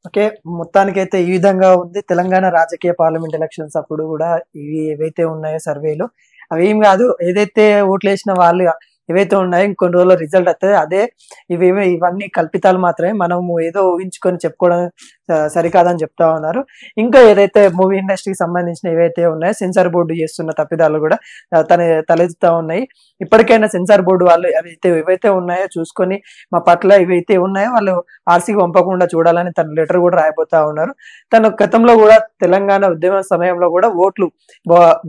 ఓకే, మొత్తానికైతే ఈ విధంగా ఉంది తెలంగాణ రాజకీయ పార్లమెంట్ ఎలక్షన్స్ అప్పుడు కూడా ఇవి ఏవైతే ఉన్నాయో సర్వేలు అవి ఏం కాదు, ఏదైతే ఓట్లు వేసిన వాళ్ళు ఏవైతే ఉన్నాయో ఇంకొన్ని రోజుల్లో రిజల్ట్ వస్తుంది. అదే ఇవన్నీ కల్పితాలు మాత్రమే, మనము ఏదో ఊహించుకొని చెప్పుకోవడం సరికాదని చెప్తా ఉన్నారు. ఇంకా ఏదైతే మూవీ ఇండస్ట్రీకి సంబంధించిన ఏవైతే ఉన్నాయో సెన్సార్ బోర్డు చేస్తున్న తప్పిదాలు కూడా తలెత్తుతా ఉన్నాయి. ఇప్పటికైనా సెన్సార్ బోర్డు వాళ్ళు ఏవైతే ఉన్నాయో చూసుకొని మా పట్ల ఏవైతే ఉన్నాయో వాళ్ళు ఆర్సీకి పంపకుండా చూడాలని తన లెటర్ కూడా రాయబోతా ఉన్నారు. తను గతంలో కూడా తెలంగాణ ఉద్యమ సమయంలో కూడా ఓట్లు,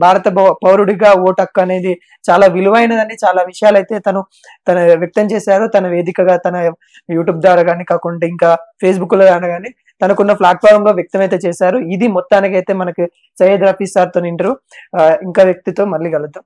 భారత పౌరుడిగా ఓటు హక్కు అనేది చాలా విలువైనదని చాలా విషయాలు అయితే తన వ్యక్తం చేశారు. తన వేదికగా తన యూట్యూబ్ ద్వారా కానీ కాకుండా ఇంకా ఫేస్బుక్ లో కానీ తనకున్న ప్లాట్ఫామ్ లో వ్యక్తం అయితే చేశారు. ఇది మొత్తానికి అయితే మనకి సయ్యద్ రఫీ సార్ తో ఇంటర్వ్యూ. ఇంకా వ్యక్తితో మళ్ళీ కలుద్దాం.